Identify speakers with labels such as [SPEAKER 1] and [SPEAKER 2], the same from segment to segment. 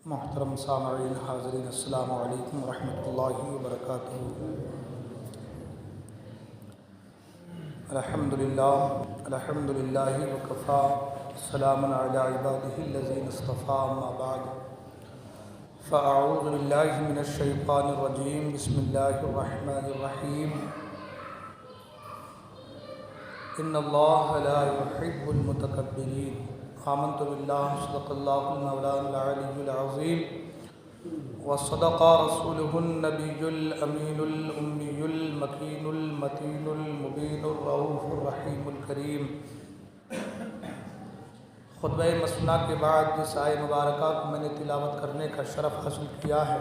[SPEAKER 1] محترم سامعین حاضرین، السلام علیکم ورحمۃ اللہ وبرکاتہ۔ الحمدللہ وکفیٰ، سلام علی عبادہ الذین اصطفیٰ، اما بعد فاعوذ باللہ من الشیطان الرجیم، بسم اللہ الرحمن الرحیم۔ ان اللہ لا يحب المتکبرین۔ آمنت باللہ، صدق اللہ المولانا العلی العظیم، وصدق رسولہ النبی الامین الامی المکین المتین المبین الرؤوف الرحیم الکریم۔ خطبہ مسنہ کے بعد جس آیت مبارکہ کو میں نے تلاوت کرنے کا شرف حاصل کیا ہے،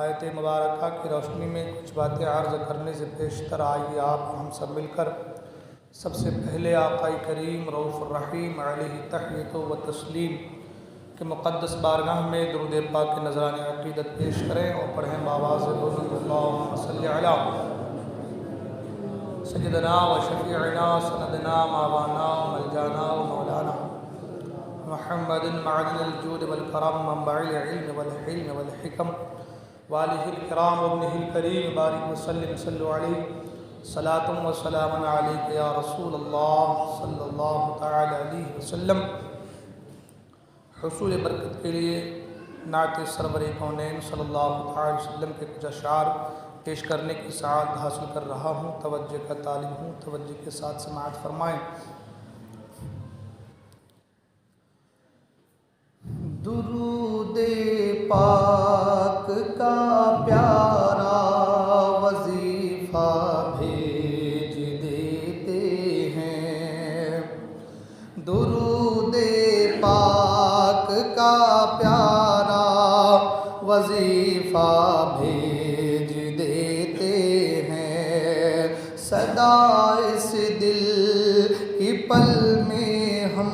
[SPEAKER 1] آیت مبارکہ کی روشنی میں کچھ باتیں عرض کرنے سے پیشتر آئیے آپ ہم سب مل کر سب سے پہلے آقا کریم رؤوف الرحیم علیہ تحیۃ و تسلیم کے مقدس بارگاہ میں درود پاک کے نذرانِ عقیدت پیش کریں اور پڑھیں بآواز بلند، اللہم صلی علی سیدنا و شفیعنا سندنا مولانا ملجانا و مولانا محمد معدن الجود والکرم، منبع العلم والحلم والحکم، والہ الکرام وابنہ الکریم، بارک وسلم صلو علیہ صلاۃ و سلام علیک یا رسول اللہ صلی اللہ تعالی علیہ وسلم۔ حصول برکت کے لیے نعت سرور کونین صلی اللہ تعالی وسلم کے کچھ اشعار پیش کرنے کی سعادت حاصل کر رہا ہوں، توجہ کا طالب ہوں، توجہ کے ساتھ سماعت فرمائیں۔ درود پاک کا پیارا وظیفہ بھیج دیتے ہیں، درود پاک کا پیارا وظیفہ بھیج دیتے ہیں، صدا اس دل کی پل میں ہم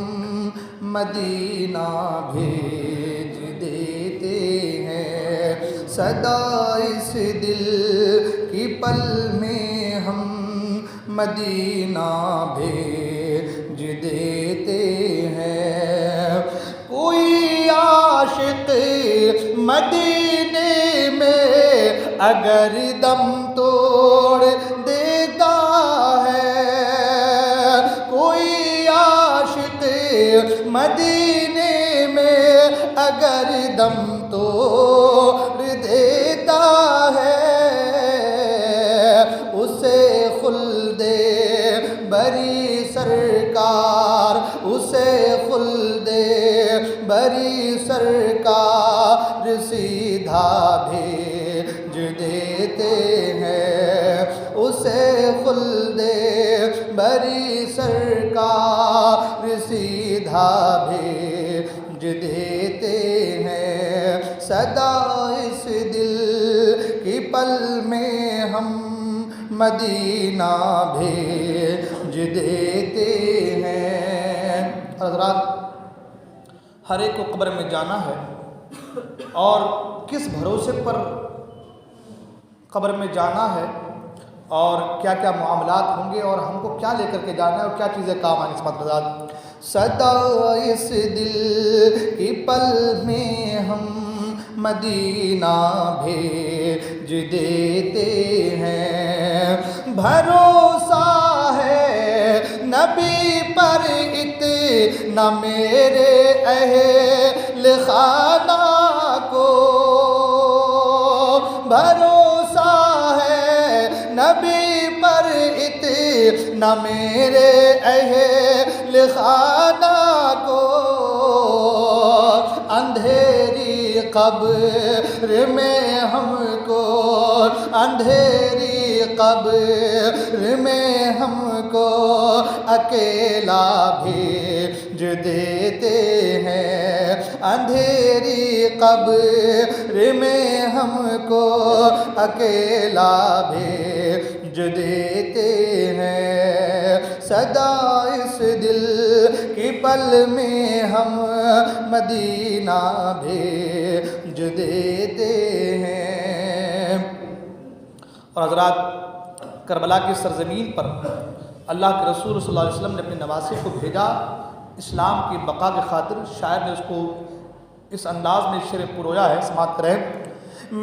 [SPEAKER 1] مدینہ بھیج دیتے ہیں، صدا اس دل کی پل میں ہم مدینہ بھیج دیتے ہیں۔ کوئی عاشق مدینے میں اگر دم توڑ دیتا ہے، کوئی عاشق مدینے میں اگر دم توڑ دیتا ہے، اسے خلد بری سرکار، اسے خلد بری سرکار سیدھا بھیج دیتے ہیں، اسے خلد بری سرکار سیدھا بھیج دیتے ہیں، صدا اس دل کی پل میں ہم مدینہ بھیج دیتے ہیں۔ حضرات، ہر ایک کو قبر میں جانا ہے، اور کس بھروسے پر قبر میں جانا ہے اور کیا کیا معاملات ہوں گے اور ہم کو کیا لے کر کے جانا ہے اور کیا چیزیں کام آئیں، اس بات پر صدا اس دل کی پل میں ہم مدینہ بھیج دیتے ہیں، بھروسہ ہے نبی پر اتنا میرے اہل خانہ کو، بھروسہ ہے نبی پر اتنا میرے اہل خانہ کو، اندھیری قبر میں ہم کو، اندھیری قبر میں ہم کو اکیلا بھیج دیتے ہیں، اندھیری قبر میں ہم کو اکیلا بھیج دیتے ہیں، صدا اس دل کی پل میں ہم مدینہ بھیج دیتے ہیں۔ اور حضرات، کربلا کی سرزمین پر اللہ کے رسول صلی اللہ علیہ وسلم نے اپنے نواسے کو بھیجا اسلام کی بقا کی خاطر۔ شاعر نے اس کو اس انداز میں شعر پرویا ہے، سماعت کریں۔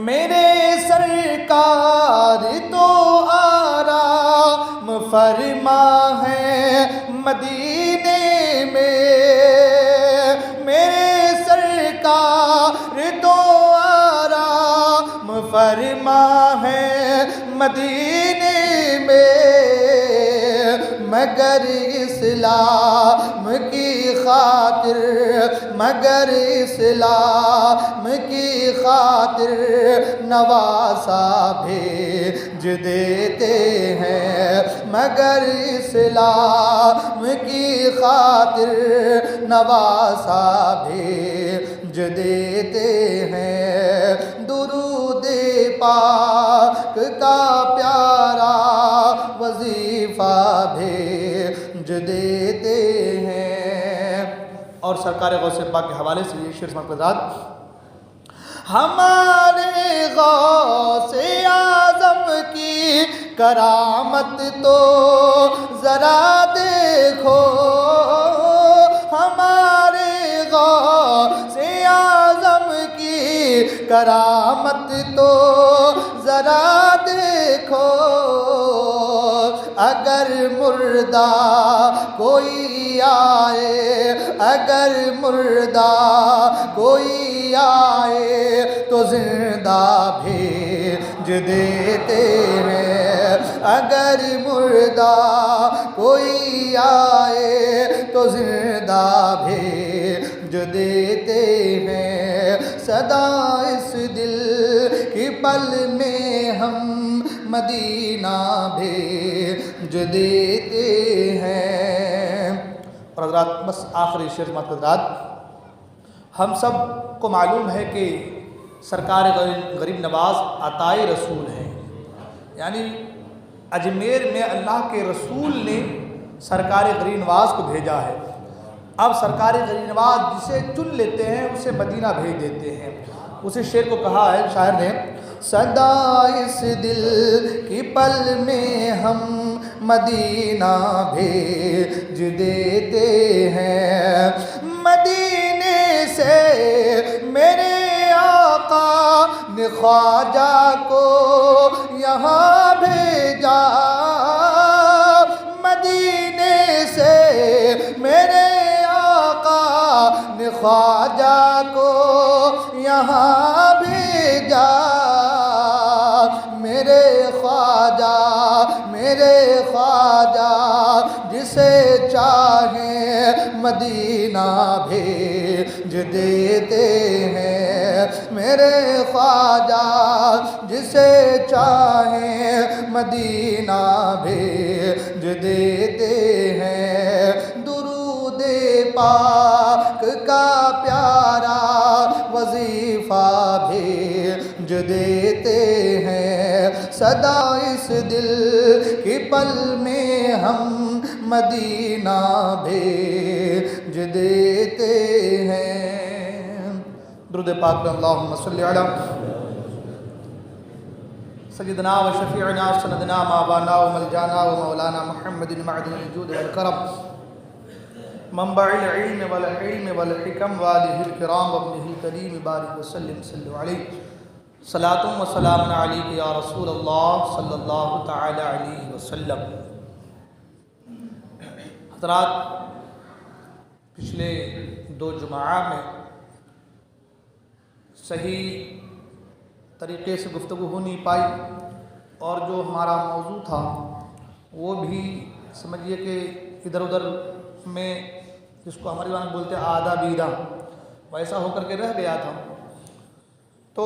[SPEAKER 1] میرے سرکار تو آرام فرما ہے مدینے میں، میرے سرکار تو آرام فرما ہے مدینے میں، مگر اسلام کی خاطر، مگر اسلام کی خاطر نواسا بھیج دیتے ہیں، مگر اسلام کی خاطر نواسا بھیج دیتے ہیں، درود پاک کا پیارا وظیفہ بھیج دیتے ہیں۔ اور سرکار غوث پاک کے حوالے سے یہ شعر سماعت فرمائیں۔ ہمارے غوث اعظم کی کرامت تو ذرا دیکھو، ہمارے غوث اعظم کی کرامت تو ذرا دیکھو، اگر مردہ کوئی آئے، اگر مردہ کوئی آئے تو زندہ بھیج دیتے ہیں، اگر مردہ کوئی آئے تو زندہ بھیج دیتے ہیں، صدا اس دل کی پل میں ہم مدینہ بھیج دیتے ہیں۔ اور حضرات بس آخری شعر سماعت حضرات، ہم سب کو معلوم ہے کہ سرکار غریب نواز عطائے رسول ہیں، یعنی اجمیر میں اللہ کے رسول نے سرکار غریب نواز کو بھیجا ہے۔ اب سرکار غریب نواز جسے چن لیتے ہیں اسے مدینہ بھیج دیتے ہیں۔ اسی شعر کو کہا ہے شاعر نے، صدا اس دل کی پل میں ہم مدینہ بھیج دیتے ہیں، مدینے سے میرے آقا نے خواجہ کو یہاں بھیجا، مدینے سے میرے آقا نے خواجہ کو یہاں بھیجا، میرے خواجہ جسے چاہیں مدینہ بھیج دیتے ہیں، میرے خواجہ جسے چاہیں مدینہ بھیج دیتے ہیں، درود پاک کا پیارا وظیفہ بھیج دیتے ہیں، صدا اس دل کی پل میں ہم مدینہ بھیج دیتے ہیں۔ درود پاک پہ اللہم صلی علی سیدنا و شفیعنا سندنا مابانا و ملجانا و مولانا محمد معدن الجود والکرم، منبع العلم والحلم والحکم، والہ الکرام وابنہ الکریم، بارک وسلم صلی علیہ، صلاۃ و سلام علیک یا رسول اللہ صلی اللہ تعالی علیہ وسلم۔ حضرات پچھلے 2 جمعہ میں صحیح طریقے سے گفتگو ہو نہیں پائی، اور جو ہمارا موضوع تھا وہ بھی سمجھیے کہ ادھر ادھر میں، جس کو ہماری زبان میں بولتے ہیں آدھا بیدہ، ویسا ہو کر کے رہ گیا تھا۔ تو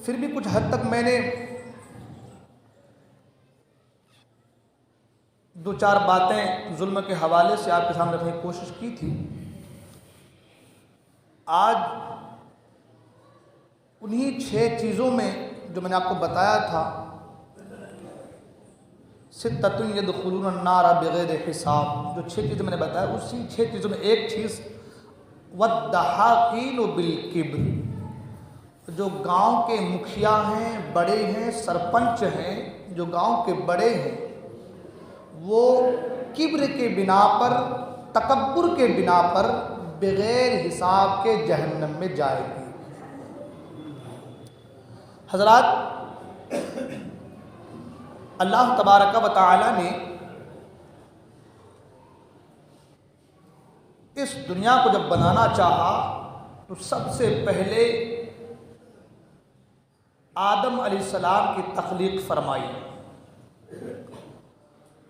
[SPEAKER 1] پھر بھی کچھ حد تک میں نے 2-4 باتیں ظلم کے حوالے سے آپ کے سامنے رکھنے کی کوشش کی تھی۔ آج انہی 6 چیزوں میں جو میں نے آپ کو بتایا تھا، سِتَّةٌ يَدْخُلُونَ النَّارَ بِغَيْرِ حِسَاب، جو 6 چیزیں میں نے بتایا، اسی 6 چیزوں میں ایک چیز وَالدَّحَاقِينُ بِالْكِبْرِ، جو گاؤں کے مکھیا ہیں، بڑے ہیں، سرپنچ ہیں، جو گاؤں کے بڑے ہیں، وہ کبر کے بنا پر، تکبر کے بنا پر، بغیر حساب کے جہنم میں جائے گی۔ حضرات، اللہ تبارک و تعالی نے اس دنیا کو جب بنانا چاہا تو سب سے پہلے آدم علیہ السلام کی تخلیق فرمائی،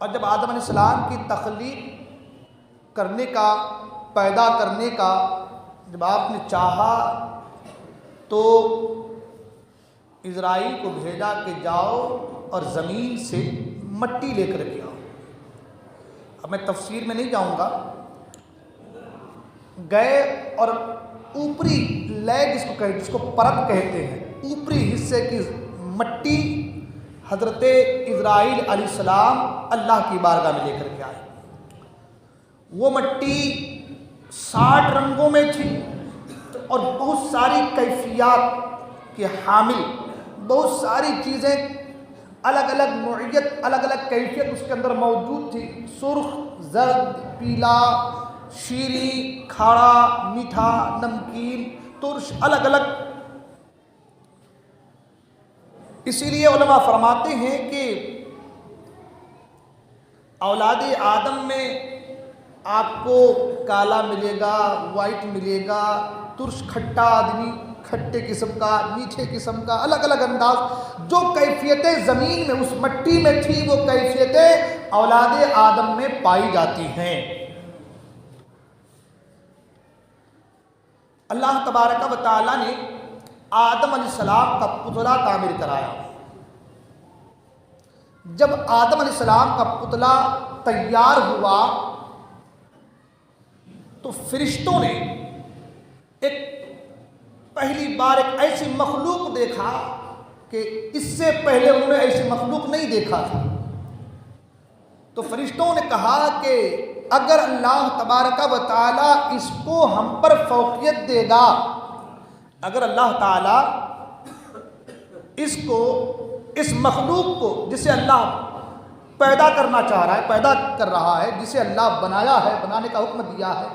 [SPEAKER 1] اور جب آدم علیہ السلام کی تخلیق کرنے کا، پیدا کرنے کا جب آپ نے چاہا تو اسرائیل کو بھیجا کہ جاؤ اور زمین سے مٹی لے کر کے آؤ۔ اب میں تفسیر میں نہیں جاؤں گا، گئے اور اوپری لے جس کو پرت کہتے ہیں، اوپری حصے کی مٹی حضرت اسرائیل علیہ السلام اللہ کی بارگاہ میں لے کر کے آئے۔ وہ مٹی 60 رنگوں میں تھی اور بہت ساری کیفیات کے حامل، بہت ساری چیزیں الگ الگ نوعیت، الگ الگ کیفیت اس کے اندر موجود تھی، سرخ، زرد، پیلا، شیریں، کھارا، میٹھا، نمکین، ترش، الگ الگ۔ اسی لیے علماء فرماتے ہیں کہ اولاد آدم میں آپ کو کالا ملے گا، وائٹ ملے گا، ترش کھٹا آدمی، کھٹے قسم کا، میٹھے قسم کا، الگ الگ انداز۔ جو کیفیتیں زمین میں اس مٹی میں تھی وہ کیفیتیں اولاد آدم میں پائی جاتی ہیں۔ اللہ تبارک و تعالی نے آدم علیہ السلام کا پتلا تعمیر کرایا۔ جب آدم علیہ السلام کا پتلا تیار ہوا تو فرشتوں نے پہلی بار ایک ایسی مخلوق دیکھا کہ اس سے پہلے انہوں نے ایسی مخلوق نہیں دیکھا تھا۔ تو فرشتوں نے کہا کہ اگر اللہ تبارک و تعالی اس کو ہم پر فوقیت دے گا، اگر اللہ تعالی اس مخلوق کو جسے اللہ پیدا کرنا چاہ رہا ہے، پیدا کر رہا ہے، جسے اللہ بنایا ہے، بنانے کا حکم دیا ہے،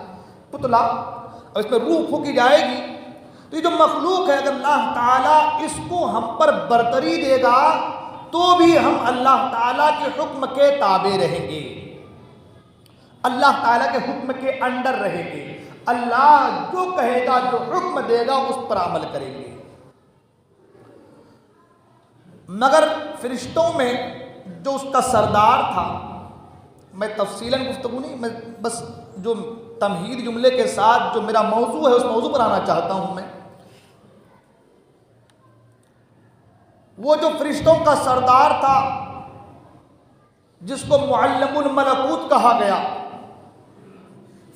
[SPEAKER 1] پتلا، اور اس میں روح پھونکی جائے گی، تو یہ جو مخلوق ہے اگر اللہ تعالیٰ اس کو ہم پر برتری دے گا تو بھی ہم اللہ تعالیٰ کے حکم کے تابع رہیں گے، اللہ تعالیٰ کے حکم کے انڈر رہیں گے، اللہ جو کہے گا، جو حکم دے گا اس پر عمل کریں گے۔ مگر فرشتوں میں جو اس کا سردار تھا، میں تفصیلاً گفتگو نہیں، میں بس جو تمہید جملے کے ساتھ جو میرا موضوع ہے اس موضوع پر آنا چاہتا ہوں۔ میں وہ جو فرشتوں کا سردار تھا جس کو معلم الملکوت کہا گیا،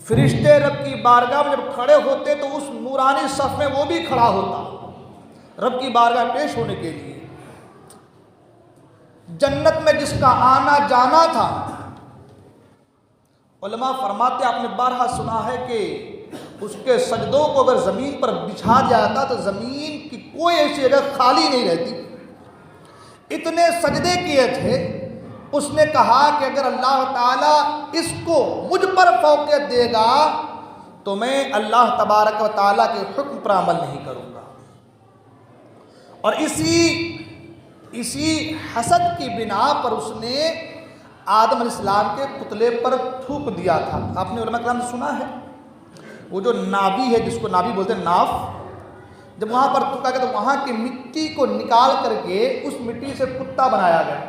[SPEAKER 1] فرشتے رب کی بارگاہ میں جب کھڑے ہوتے تو اس نورانی صف میں وہ بھی کھڑا ہوتا رب کی بارگاہ پیش ہونے کے لیے۔ جنت میں جس کا آنا جانا تھا، علماء فرماتے، آپ نے بارہا سنا ہے کہ اس کے سجدوں کو اگر زمین پر بچھا دیا جاتا تو زمین کی کوئی ایسی جگہ خالی نہیں رہتی، اتنے سجدے کیے تھے۔ اس نے کہا کہ اگر اللہ تعالیٰ اس کو مجھ پر فوقیت دے گا تو میں اللہ تبارک و تعالیٰ کے حکم پر عمل نہیں کروں گا، اور اسی حسد کی بنا پر اس نے آدم علیہ السلام کے پتلے پر تھوک دیا تھا۔ آپ نے علماء کرام سے سنا ہے وہ جو نابی ہے، جس کو نابی بولتے ہیں، ناف، جب وہاں پر تھوکا گیا تو وہاں کی مٹی کو نکال کر کے اس مٹی سے کتا بنایا گیا۔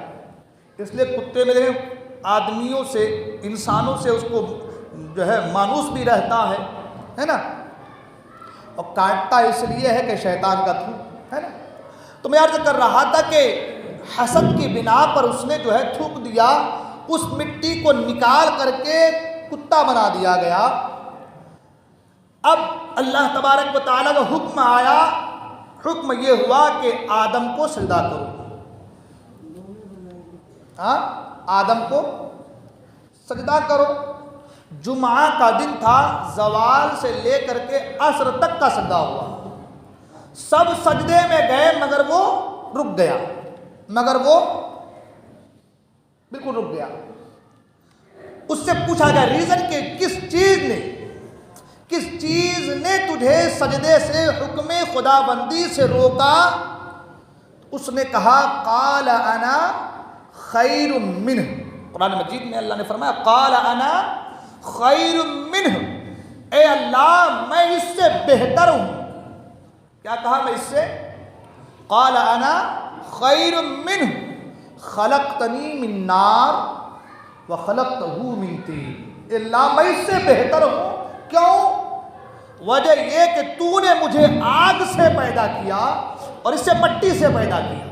[SPEAKER 1] اس لیے کتے میں آدمیوں سے، انسانوں سے اس کو جو ہے مانوس بھی رہتا ہے نا، اور کاٹتا اس لیے ہے کہ شیطان کا تھوک ہے نا۔ تو میں عرض کر رہا تھا کہ حسد کی بنا پر اس نے جو ہے تھوک دیا، اس مٹی کو نکال کر کے کتا بنا دیا گیا۔ اب اللہ تبارک و تعالیٰ کا حکم آیا، حکم یہ ہوا کہ آدم کو سجدہ کرو، آدم کو سجدہ کرو۔ جمعہ کا دن تھا، زوال سے لے کر کے عصر تک کا سجدہ ہوا، سب سجدے میں گئے مگر وہ رک گیا، بالکل رک گیا۔ اس سے پوچھا گیا ریزن کہ کس چیز نے، کس چیز نے تجھے سجدے سے حکم خدا بندی سے روکا؟ اس نے کہا قال انا خیر منہ. قرآن مجید میں اللہ نے فرمایا قال انا خیر منہ، اے اللہ میں اس سے بہتر ہوں. کیا کہا میں اس سے؟ قال انا خیر منہ خلقتنی من نار وخلقتہ من طین. اللہ میں اس سے بہتر ہوں. کیوں؟ وجہ یہ کہ تو نے مجھے آگ سے پیدا کیا اور اس سے مٹی سے پیدا کیا.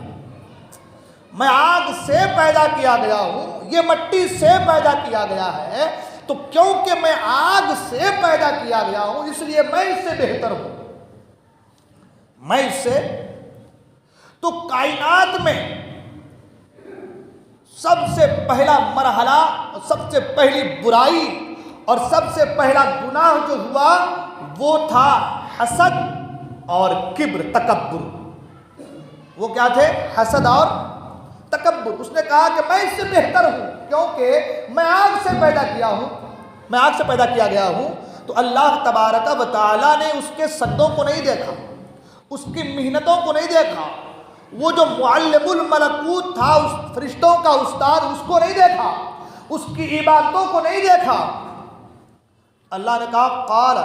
[SPEAKER 1] میں آگ سے پیدا کیا گیا ہوں، یہ مٹی سے پیدا کیا گیا ہے، تو کیونکہ میں آگ سے پیدا کیا گیا ہوں اس لیے میں اس سے بہتر ہوں. میں اس سے تو کائنات میں سب سے پہلا مرحلہ اور سب سے پہلی برائی اور سب سے پہلا گناہ جو ہوا وہ تھا حسد اور کبر، تکبر. وہ کیا تھے؟ حسد اور تکبر. اس نے کہا کہ میں اس سے بہتر ہوں کیونکہ میں آگ سے پیدا کیا ہوں، میں آگ سے پیدا کیا گیا ہوں. تو اللہ تبارک و تعالیٰ نے اس کے سجدوں کو نہیں دیکھا، اس کی محنتوں کو نہیں دیکھا، وہ جو معلم الملکوت تھا اس فرشتوں کا استاد اس کو نہیں دیکھا، اس کی عبادتوں کو نہیں دیکھا. اللہ نے کہا قال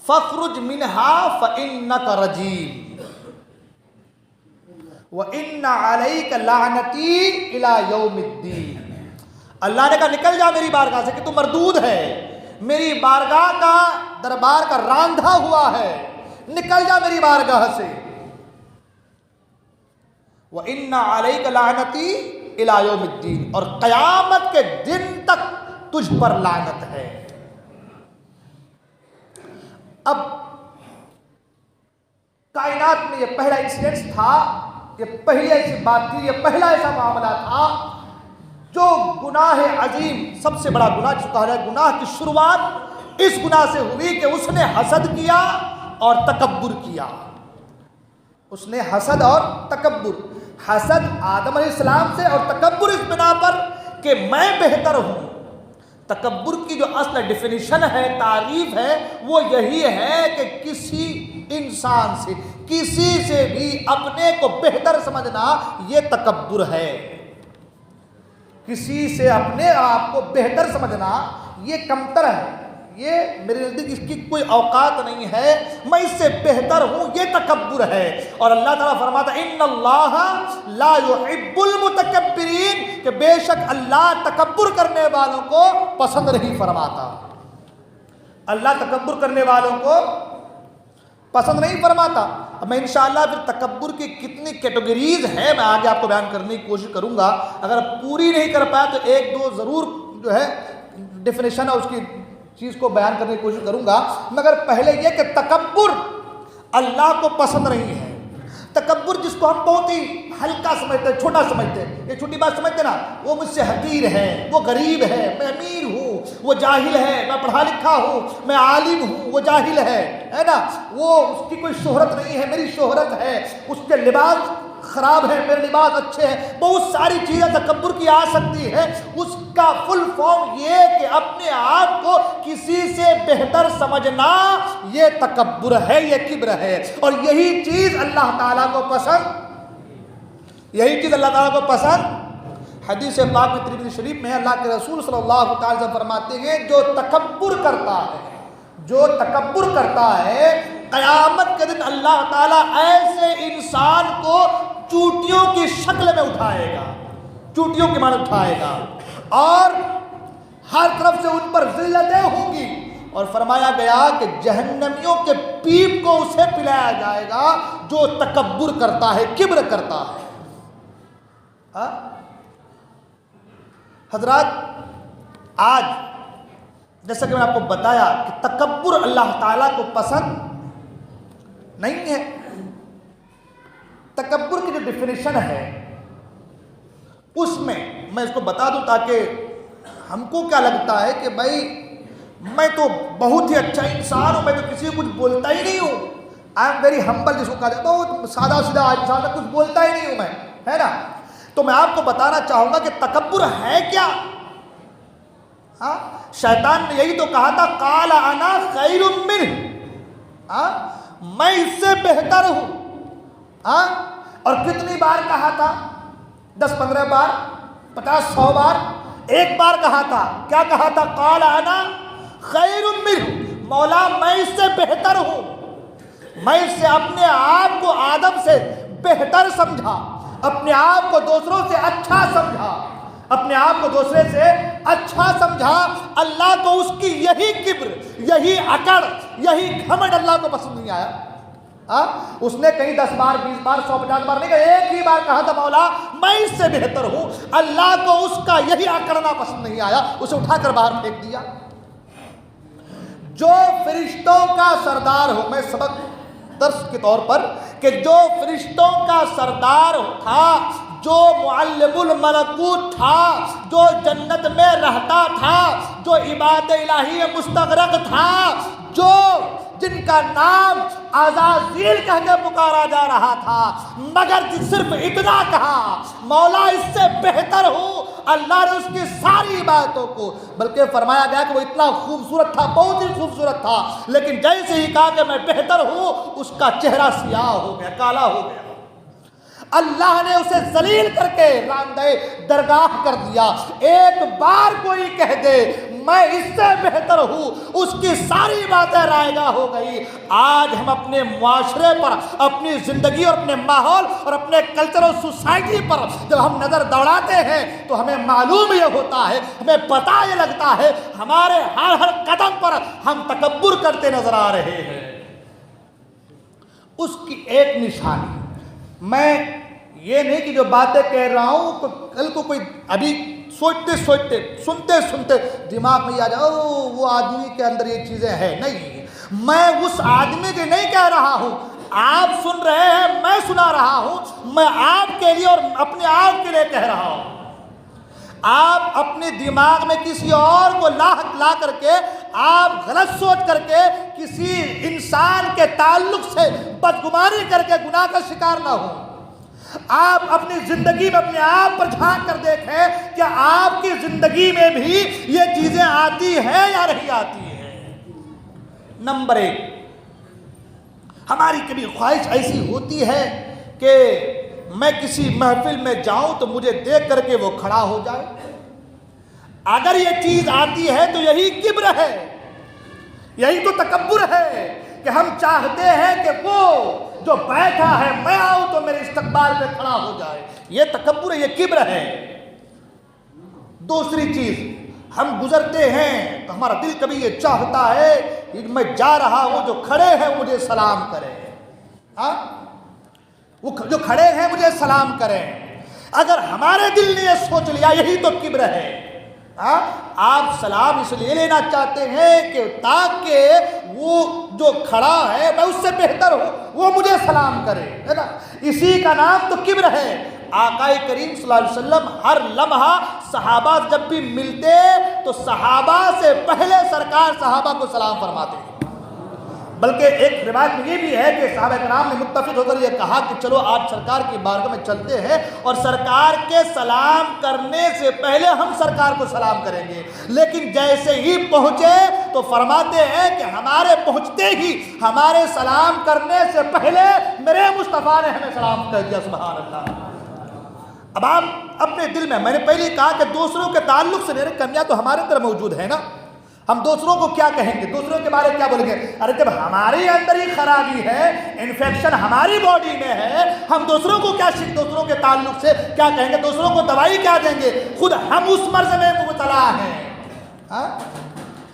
[SPEAKER 1] فاخرج منها فإنك رجيم وإن عليك لعنتي إلى يوم الدين. اللہ نے کہا نکل جا میری بارگاہ سے کہ تو مردود ہے، میری بارگاہ کا دربار کا راندھا ہوا ہے، نکل جا میری بارگاہ سے. وَإِنَّ عَلَيْكَ لَعْنَتِي إِلَى يَوْمِ الدِّينِ، اور قیامت کے دن تک تجھ پر لعنت ہے. اب کائنات میں یہ پہلا انسیڈنس تھا، یہ پہلی ایسی بات تھی، یہ پہلا ایسا معاملہ تھا جو گناہ عظیم، سب سے بڑا گناہ جس کو کہا جائے گناہ کی شروعات اس گناہ سے ہوئی کہ اس نے حسد کیا اور تکبر کیا. اس نے حسد اور تکبر، حسد آدم علیہ السلام سے اور تکبر اس بنا پر کہ میں بہتر ہوں. تکبر کی جو اصل ڈیفینیشن ہے، تعریف ہے، وہ یہی ہے کہ کسی انسان سے، کسی سے بھی اپنے کو بہتر سمجھنا، یہ تکبر ہے. کسی سے اپنے آپ کو بہتر سمجھنا یہ کمتر ہے، یہ میرے نزدیک اس کی کوئی اوقات نہیں ہے، میں اس سے بہتر ہوں، یہ تکبر ہے. اور اللہ تعالیٰ فرماتا ان اللہ لا يحب المتکبرین، کہ بے شک اللہ تکبر کرنے والوں کو پسند نہیں فرماتا. اللہ تکبر کرنے والوں کو پسند نہیں فرماتا. اب میں انشاءاللہ پھر تکبر کی کتنی کیٹیگریز ہیں میں آگے آپ کو بیان کرنے کی کوشش کروں گا. اگر پوری نہیں کر پایا تو ایک دو ضرور جو ہے ڈیفینیشن ہے اس کی چیز کو بیان کرنے کی کوشش کروں گا. مگر پہلے یہ کہ تکبر اللہ کو پسند نہیں ہے. تکبر جس کو ہم بہت ہی ہلکا سمجھتے ہیں، چھوٹا سمجھتے ہیں، یہ چھوٹی بات سمجھتے نا، وہ مجھ سے حقیر ہے، وہ غریب ہے، میں امیر ہوں، وہ جاہل ہے، میں پڑھا لکھا ہوں، میں عالم ہوں، وہ جاہل ہے نا، وہ اس کی کوئی شہرت نہیں ہے، میری شہرت ہے، اس کے لباس خراب ہے، میرے لباس اچھے ہیں. بہت ساری چیزیں تکبر کی آ سکتی ہے. اس کا فل فارم یہ کہ اپنے آپ کو کسی سے بہتر سمجھنا، یہ تکبر ہے، یہ کبر ہے. اور یہی چیز اللہ تعالیٰ کو پسند، یہی چیز اللہ تعالیٰ کو پسند. حدیث پاک میں ترمذی شریف میں اللہ کے رسول صلی اللہ تعالی وسلم فرماتے ہیں جو تکبر کرتا ہے، جو تکبر کرتا ہے، قیامت کے دن اللہ تعالیٰ ایسے انسان کو چوٹیوں کی شکل میں اٹھائے گا، چوٹیوں کی مانند اٹھائے گا، اور ہر طرف سے ان پر ذلتیں ہوں گی. اور فرمایا گیا کہ جہنمیوں کے پیپ کو اسے پلایا جائے گا جو تکبر کرتا ہے، کبر کرتا ہے. حضرات، آج جیسا کہ میں نے آپ کو بتایا کہ تکبر اللہ تعالیٰ کو پسند نہیں ہے. تکبر کی جو ڈیفینیشن ہے اس میں اس کو بتا دوں تاکہ ہم کو کیا لگتا ہے کہ بھائی میں تو بہت ہی اچھا انسان ہوں، میں تو کسی کو کچھ بولتا ہی نہیں ہوں. آئی ایم ویری ہمبل، جس کو کہا جاتا ہے بہت سادہ سیدھا انسان، میں کچھ بولتا ہی نہیں ہوں میں، ہے نا. تو میں آپ کو بتانا چاہوں گا کہ تکبر ہے کیا. شیطان نے یہی تو کہا تھا قال انا خیر منہ، میں اس سے بہتر ہوں. اور کتنی بار کہا تھا؟ 10-15 بار، 50-100 بار؟ ایک بار کہا تھا. کیا کہا تھا؟ قال انا خیر منہ، مولا میں اس سے بہتر ہوں. میں اس سے اپنے آپ کو آدم سے بہتر سمجھا، اپنے آپ کو دوسروں سے اچھا سمجھا، اپنے آپ کو دوسرے سے اچھا سمجھا. اللہ کو اس کی یہی کبر، یہی اکڑ، یہی گھمنڈ اللہ کو پسند نہیں آیا. اس نے کہیں 10 بار 20 بار 150 بار نہیں کہا، ایک ہی بار کہا تھا مولا میں اس سے بہتر ہوں. اللہ کو اس کا یہی اکڑنا پسند نہیں آیا، اسے اٹھا کر باہر پھینک دیا. جو فرشتوں کا سردار ہو، میں سبق درس کے طور پر کہ جو فرشتوں کا سردار تھا، جو معلم الملکوت تھا، جو جنت میں رہتا تھا، جو عبادت الہی میں مستغرق تھا، جو جن کا نام عزازیل کہہ کے پکارا جا رہا تھا، مگر صرف اتنا کہا مولا اس سے بہتر ہوں. اللہ نے اس کی ساری باتوں کو، بلکہ فرمایا گیا کہ وہ اتنا خوبصورت تھا، بہت ہی خوبصورت تھا، لیکن جیسے ہی کہا کہ میں بہتر ہوں، اس کا چہرہ سیاہ ہو گیا، کالا ہو گیا. اللہ نے اسے ذلیل کر کے راندہ درگاہ کر دیا. ایک بار کوئی کہہ دے میں اس سے بہتر ہوں، اس کی ساری باتیں رائے گاہ ہو گئی. آج ہم اپنے معاشرے پر، اپنی زندگی اور اپنے ماحول اور اپنے کلچر اور سوسائٹی پر جب ہم نظر دوڑاتے ہیں تو ہمیں معلوم یہ ہوتا ہے، ہمیں پتہ یہ لگتا ہے، ہمارے ہر قدم پر ہم تکبر کرتے نظر آ رہے ہیں. اس کی ایک نشانی، میں یہ نہیں کہ جو باتیں کہہ رہا ہوں تو کل کو کوئی ابھی سوچتے سنتے دماغ میں آ جائے وہ آدمی کے اندر یہ چیزیں ہیں. نہیں، میں اس آدمی کے نہیں کہہ رہا ہوں. آپ سن رہے ہیں، میں سنا رہا ہوں، میں آپ کے لیے اور اپنے آپ کے لیے کہہ رہا ہوں. آپ اپنے دماغ میں کسی اور کو لا کر کے، آپ غلط سوچ کر کے کسی انسان کے تعلق سے بدگمانی کر کے گناہ کا شکار نہ ہو. آپ اپنی زندگی میں اپنے آپ پر جھانک کر دیکھیں کہ آپ کی زندگی میں بھی یہ چیزیں آتی ہیں یا نہیں آتی ہیں. نمبر 1، ہماری کبھی خواہش ایسی ہوتی ہے کہ میں کسی محفل میں جاؤں تو مجھے دیکھ کر کے وہ کھڑا ہو جائے. اگر یہ چیز آتی ہے تو یہی کبر ہے، یہی تو تکبر ہے کہ ہم چاہتے ہیں کہ وہ جو بیٹھا ہے میں آؤں تو میرے استقبال میں کھڑا ہو جائے. یہ تکبر ہے، یہ کبر ہے. دوسری چیز، ہم گزرتے ہیں تو ہمارا دل کبھی یہ چاہتا ہے کہ میں جا رہا ہوں، جو کھڑے ہیں مجھے سلام کریں. وہ جو کھڑے ہیں مجھے سلام کریں. اگر ہمارے دل نے یہ سوچ لیا یہی تو کبر ہے. آپ سلام اس لیے لینا چاہتے ہیں کہ تاکہ وہ جو کھڑا ہے میں اس سے بہتر ہوں، وہ مجھے سلام کرے، ہے نا. اسی کا نام تو کبر ہے. آقا کریم صلی اللہ علیہ وسلم ہر لمحہ صحابہ جب بھی ملتے تو صحابہ سے پہلے سرکار صحابہ کو سلام فرماتے ہیں. بلکہ ایک روایت میں یہ بھی ہے کہ صحابہ کرام نے متفق ہو کر یہ کہا کہ چلو آج سرکار کی بارگاہ میں چلتے ہیں اور سرکار کے سلام کرنے سے پہلے ہم سرکار کو سلام کریں گے. لیکن جیسے ہی پہنچے تو فرماتے ہیں کہ ہمارے پہنچتے ہی ہمارے سلام کرنے سے پہلے میرے مصطفیٰ نے ہمیں سلام کر دیا. سبحان اللہ. اب آپ اپنے دل میں نے پہلے کہا کہ دوسروں کے تعلق سے میرے کمیاں تو ہمارے اندر موجود ہے نا. ہم دوسروں کو کیا کہیں گے، دوسروں کے بارے کیا بولیں گے؟ ارے جب ہمارے اندر ہی خرابی ہے، انفیکشن ہماری باڈی میں ہے، ہم دوسروں کو کیا دوسروں کے تعلق سے کیا کہیں گے، دوسروں کو دوائی کیا دیں گے، خود ہم اس مرض میں مبتلا ہیں.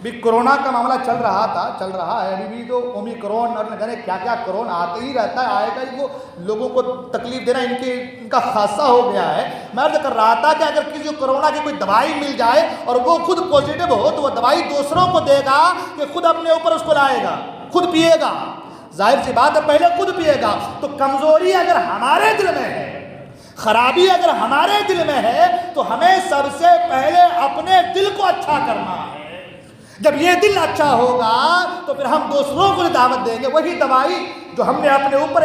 [SPEAKER 1] بھی کرونا کا معاملہ چل رہا ہے ابھی بھی، تو اومیکرون اور نہ کیا کیا کرونا آتے ہی رہتا ہے، آئے گا ہی. وہ لوگوں کو تکلیف دینا ان کا خاصہ ہو گیا ہے. میں عرض کر رہا تھا کہ اگر کسی کو کرونا کی کوئی دوائی مل جائے اور وہ خود پازیٹیو ہو تو وہ دوائی دوسروں کو دے گا کہ خود اپنے اوپر اس کو لائے گا، خود پیے گا. ظاہر سی بات ہے پہلے خود پیے گا. تو کمزوری اگر ہمارے دل میں ہے، خرابی اگر ہمارے دل میں ہے تو ہمیں سب سے پہلے اپنے دل کو اچھا کرنا ہے. جب یہ دل اچھا ہوگا تو پھر ہم دوسروں کو دعوت دیں گے. وہی دوائی جو ہم نے اپنے اوپر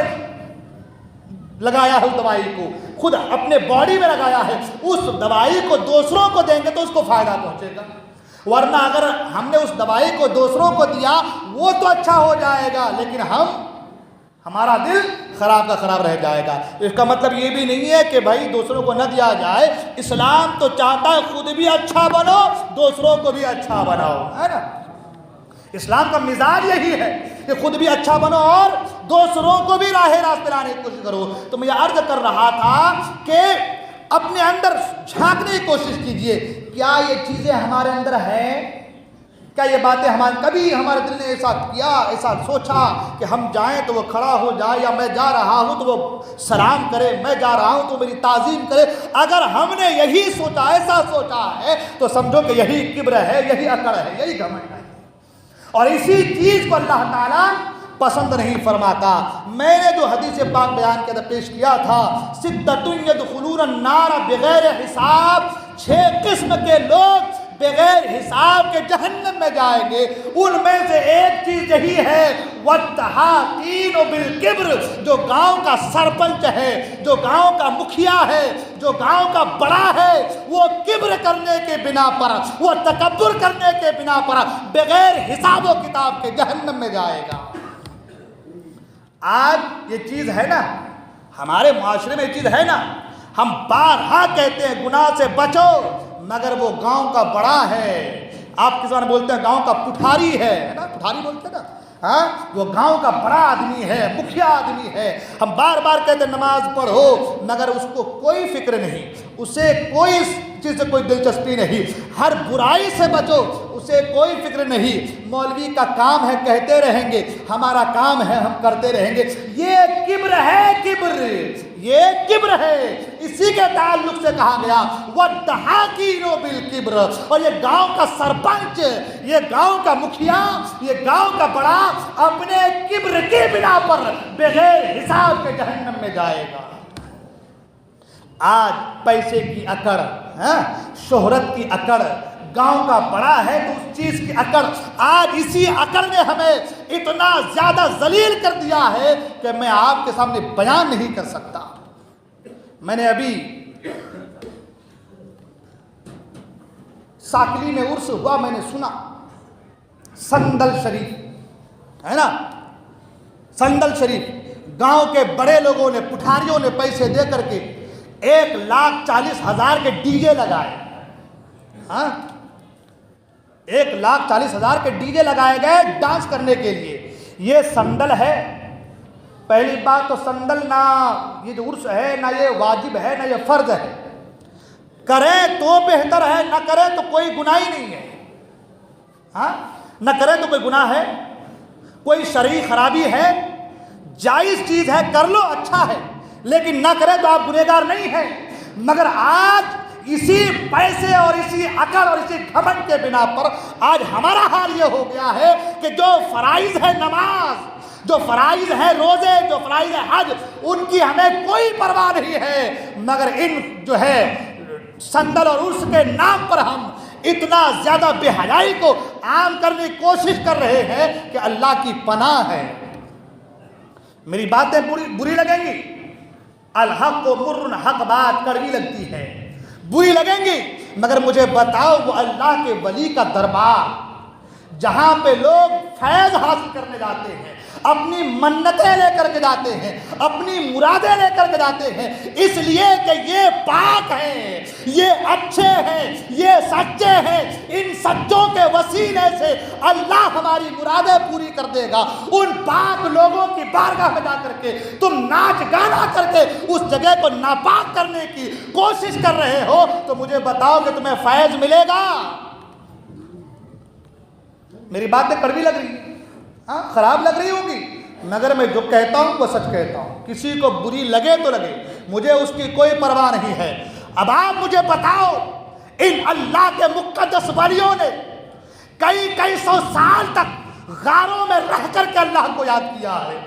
[SPEAKER 1] لگایا ہے، اس دوائی کو خود اپنے باڈی میں لگایا ہے، اس دوائی کو دوسروں کو دیں گے تو اس کو فائدہ پہنچے گا.
[SPEAKER 2] ورنہ اگر ہم نے اس دوائی کو دوسروں کو دیا وہ تو اچھا ہو جائے گا، لیکن ہمارا دل خراب کا خراب رہ جائے گا۔ اس کا مطلب یہ بھی نہیں ہے کہ بھائی دوسروں کو نہ دیا جائے، اسلام تو چاہتا ہے خود بھی اچھا بنو، دوسروں کو بھی اچھا بناؤ، ہے نا؟ اسلام کا مزاج یہی ہے کہ خود بھی اچھا بنو اور دوسروں کو بھی راہ راست لانے کی کوشش کرو۔ تو میں یہ عرض کر رہا تھا کہ اپنے اندر جھانکنے کی کوشش کیجئے، کیا یہ چیزیں ہمارے اندر ہیں؟ کیا یہ باتیں کبھی ہمارے دل نے ایسا کیا، ایسا سوچا کہ ہم جائیں تو وہ کھڑا ہو جائے، یا میں جا رہا ہوں تو وہ سلام کرے، میں جا رہا ہوں تو میری تعظیم کرے؟ اگر ہم نے یہی سوچا، ایسا سوچا ہے، تو سمجھو کہ یہی کبر ہے، یہی اکڑ ہے، یہی گھمنڈ ہے، اور اسی چیز کو اللہ تعالیٰ پسند نہیں فرماتا۔ میں نے جو حدیث پاک بیان کے اندر پیش کیا تھا، سدۃ یدخلون النار بغیر حساب، 6 قسم کے لوگ بغیر حساب کے جہنم میں جائیں گے۔ ان میں سے ایک چیز یہی ہے، والتحاقین بالکبر، جو گاؤں کا سرپنچ ہے، جو گاؤں کا مکھیا ہے، جو گاؤں کا بڑا ہے، وہ کبر کرنے کے بنا پر، وہ تکبر کرنے کے بنا پر بغیر حساب و کتاب کے جہنم میں جائے گا۔ آج یہ چیز ہے نا، ہمارے معاشرے میں یہ چیز ہے نا، ہم بارہا کہتے ہیں گناہ سے بچو، مگر وہ گاؤں کا بڑا ہے، آپ کس بارے بولتے ہیں گاؤں کا پٹھاری ہے نا، پٹھاری بولتے ہیں نا، ہاں، وہ گاؤں کا بڑا آدمی ہے، مکھیا آدمی ہے۔ ہم بار بار کہتے ہیں نماز پڑھو، مگر اس کو کوئی فکر نہیں، اسے کوئی چیز سے کوئی دلچسپی نہیں، ہر برائی سے بچو، اسے کوئی فکر نہیں، مولوی کا کام ہے کہتے رہیں گے، ہمارا کام ہے ہم کرتے رہیں گے۔ یہ کبر ہے، کبر، یہ کبر ہے۔ اسی کے تعلق سے کہا گیا وَالتَّحَاقِينُ بِالْكِبْرِ، اور یہ گاؤں کا سرپنچ، یہ گاؤں کا مکھیا، یہ گاؤں کا بڑا اپنے کبر کی بنا پر بغیر حساب کے جہنم میں جائے گا۔ آج پیسے کی اکڑ، شہرت کی اکڑ، گاؤں کا بڑا ہے تو اس چیز کی اکڑ، آج اسی اکڑ نے ہمیں اتنا زیادہ ذلیل کر دیا ہے کہ میں آپ کے سامنے بیان نہیں کر سکتا۔ میں نے ابھی ساکلی میں عرس ہوا، میں نے سنا، سندل شریف ہے نا، سندل شریف، گاؤں کے بڑے لوگوں نے، پٹھاریوں نے پیسے دے کر کے 1,40,000 کے ڈی جے لگائے، ہاں، 1,40,000 کے ڈی جے لگائے گئے ڈانس کرنے کے لیے۔ یہ سندل ہے؟ پہلی بات تو سندل نہ یہ جو عرس ہے، نہ یہ واجب ہے، نہ یہ فرض ہے، کریں تو بہتر ہے، نہ کریں تو کوئی گناہ ہی نہیں ہے، ہاں، نہ کریں تو کوئی گناہ ہے، کوئی شرعی خرابی ہے، جائز چیز ہے، کر لو اچھا ہے، لیکن نہ کریں تو آپ گنہگار نہیں ہیں۔ مگر آج اسی پیسے اور اسی عقل اور اسی گھمنڈ کے بنا پر آج ہمارا حال یہ ہو گیا ہے کہ جو فرائض ہے نماز، جو فرائض ہے روزے، جو فرائض ہے حج، ان کی ہمیں کوئی پرواہ نہیں ہے، مگر ان جو ہے سندل اور عرس کے نام پر ہم اتنا زیادہ بے حیائی کو عام کرنے کی کوشش کر رہے ہیں کہ اللہ کی پناہ ہے۔ میری باتیں بری لگیں گی، الحق و مر، حق بات کڑوی لگتی ہے، بری لگیں گی، مگر مجھے بتاؤ وہ اللہ کے ولی کا دربار جہاں پہ لوگ فیض حاصل کرنے جاتے ہیں، اپنی منتیں لے کر کے جاتے ہیں، اپنی مرادیں لے کر کے جاتے ہیں، اس لیے کہ یہ پاک ہیں، یہ اچھے ہیں، یہ سچے ہیں، ان سچوں کے وسیلے سے اللہ ہماری مرادیں پوری کر دے گا۔ ان پاک لوگوں کی بارگاہ میں جا کر کے تم ناچ گانا کر کے اس جگہ کو ناپاک کرنے کی کوشش کر رہے ہو، تو مجھے بتاؤ کہ تمہیں فیض ملے گا؟ میری باتیں کڑوی لگ رہی ہیں، ہاں، خراب لگ رہی ہوگی، مگر میں جو کہتا ہوں وہ سچ کہتا ہوں، کسی کو بری لگے تو لگے، مجھے اس کی کوئی پرواہ نہیں ہے۔ اب آپ مجھے بتاؤ، ان اللہ کے مقدس ولیوں نے کئی 100 سال تک غاروں میں رہ کر کے اللہ کو یاد کیا ہے،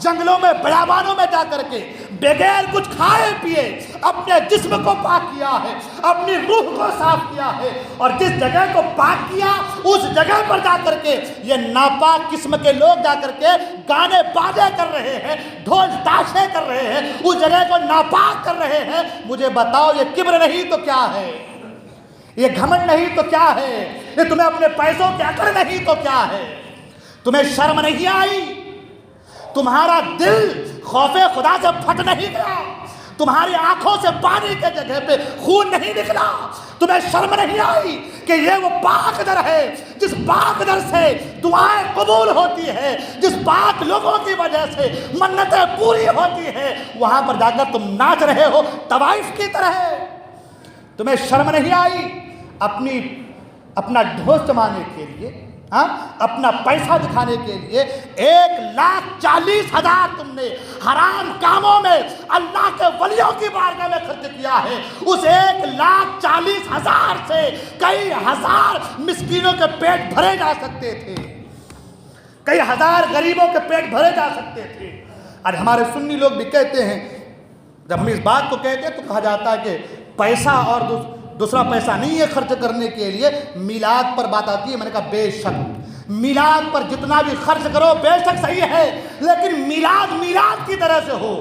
[SPEAKER 2] جنگلوں میں بیابانوں میں جا کر کے بغیر کچھ کھائے پیے اپنے جسم کو پاک کیا ہے، اپنی روح کو صاف کیا ہے، اور جس جگہ کو پاک کیا اس جگہ پر جا کر کے یہ ناپاک قسم کے لوگ جا کر کے گانے بازے کر رہے ہیں، ڈھول تاشے کر رہے ہیں، اس جگہ کو ناپاک کر رہے ہیں۔ مجھے بتاؤ یہ کبر نہیں تو کیا ہے؟ یہ گھمنڈ نہیں تو کیا ہے؟ یہ تمہیں اپنے پیسوں کی اکڑ نہیں تو کیا ہے؟ تمہیں شرم نہیں آئی؟ تمہارا دل خوف خدا سے پھٹ نہیں گیا؟ تمہاری آنکھوں سے پانی کے جگہ پہ خون نہیں نکلا؟ تمہیں شرم نہیں آئی کہ یہ وہ پاک در ہے جس پاک در سے دعائیں قبول ہوتی ہے، جس پاک لوگوں کی وجہ سے منتیں پوری ہوتی ہے؟ وہاں پر جا کر تم ناچ رہے ہو طوائف کی طرح۔ تمہیں شرم نہیں آئی اپنا ڈھونس جمانے کے لیے، اپنا پیسہ دکھانے کے لیے 1,40,000 تم نے حرام کاموں میں اللہ کے ولیوں کی بارگاہ میں خرچ کیا ہے؟ اس 1,40,000 سے کئی ہزار مسکینوں کے پیٹ بھرے جا سکتے تھے، کئی ہزار غریبوں کے پیٹ بھرے جا سکتے تھے۔ اور ہمارے سنی لوگ بھی کہتے ہیں، جب ہم اس بات کو کہتے ہیں تو کہا جاتا ہے کہ پیسہ اور دوسرا پیسہ نہیں ہے خرچ کرنے کے لیے، میلاد پر بات آتی ہے۔ میں نے کہا بے شک میلاد پر جتنا بھی خرچ کرو بے شک صحیح ہے، لیکن میلاد کی طرح سے ہو،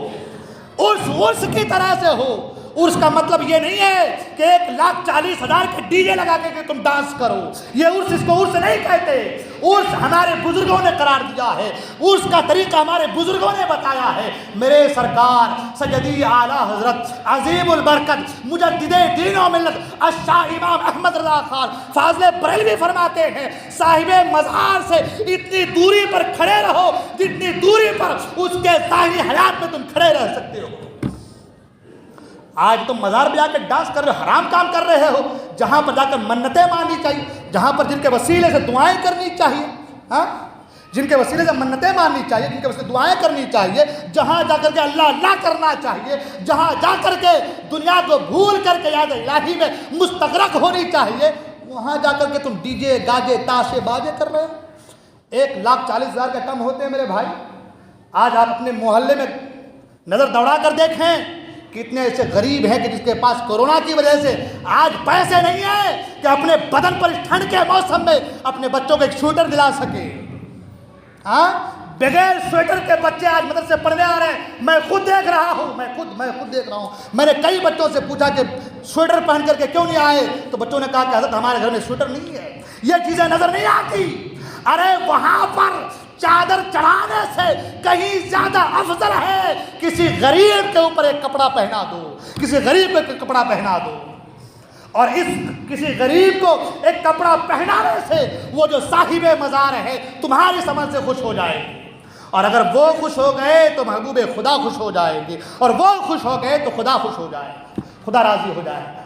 [SPEAKER 2] عرس کی طرح سے ہو۔ عرس کا مطلب یہ نہیں ہے کہ 1,40,000 کے ڈی جے لگا کے تم ڈانس کرو، یہ عرس، اس کو عرس نہیں کہتے۔ عرس ہمارے بزرگوں نے قرار دیا ہے، عرس کا طریقہ ہمارے بزرگوں نے بتایا ہے۔ میرے سرکار سیدی اعلیٰ حضرت عظیم البرکت مجدد دین و ملت الشاہ امام احمد رضا خان فاضل بریلوی فرماتے ہیں، صاحب مزار سے اتنی دوری پر کھڑے رہو جتنی دوری پر اس کے ظاہری حیات میں تم کھڑے رہ سکتے ہو۔ آج تم مزار پہ جا کے ڈانس کر رہے ہو، حرام کام کر رہے ہو، جہاں پر جا کر منتیں ماننی چاہیے، جہاں پر جن کے وسیلے سے دعائیں کرنی چاہیے، جن کے وسیلے سے منتیں ماننی چاہیے، جن کے وسیلے سے دعائیں کرنی چاہیے، جہاں جا کر کے اللہ اللہ کرنا چاہیے، جہاں جا کر کے دنیا کو بھول کر کے یاد الہی میں مستغرق ہونی چاہیے، وہاں جا کر کے تم ڈی جے گاجے تاشے بازے کر رہے ہو۔ 1,40,000 کا کم ہوتے ہیں میرے بھائی۔ آج آپ اپنے محلے میں نظر دوڑا کر دیکھیں، کتنے ایسے غریب ہیں کہ جس کے پاس کورونا کی وجہ سے آج پیسے نہیں ہیں کہ اپنے بدن پر اس ٹھنڈ کے موسم میں اپنے بچوں کو ایک سویٹر دلا سکے۔ بغیر سویٹر کے بچے آج مدرسے پڑھنے آ رہے ہیں، میں خود دیکھ رہا ہوں، میں خود دیکھ رہا ہوں۔ میں نے کئی بچوں سے پوچھا کہ سویٹر پہن کر کے کیوں نہیں آئے، تو بچوں نے کہا کہ حضرت ہمارے گھر میں سویٹر نہیں ہے، یہ چیزیں نظر نہیں آتی۔ ارے وہاں پر چادر چڑھانے سے کہیں زیادہ افضل ہے کسی غریب کے اوپر ایک کپڑا پہنا دو، کسی غریب کو ایک کپڑا پہنا دو، اور اس کسی غریب کو ایک کپڑا پہنانے سے وہ جو صاحب مزار ہے تمہاری سمجھ سے خوش ہو جائے گی، اور اگر وہ خوش ہو گئے تو محبوب خدا خوش ہو جائے گی، اور وہ خوش ہو گئے تو خدا خوش ہو جائے گا، خدا راضی ہو جائے گا۔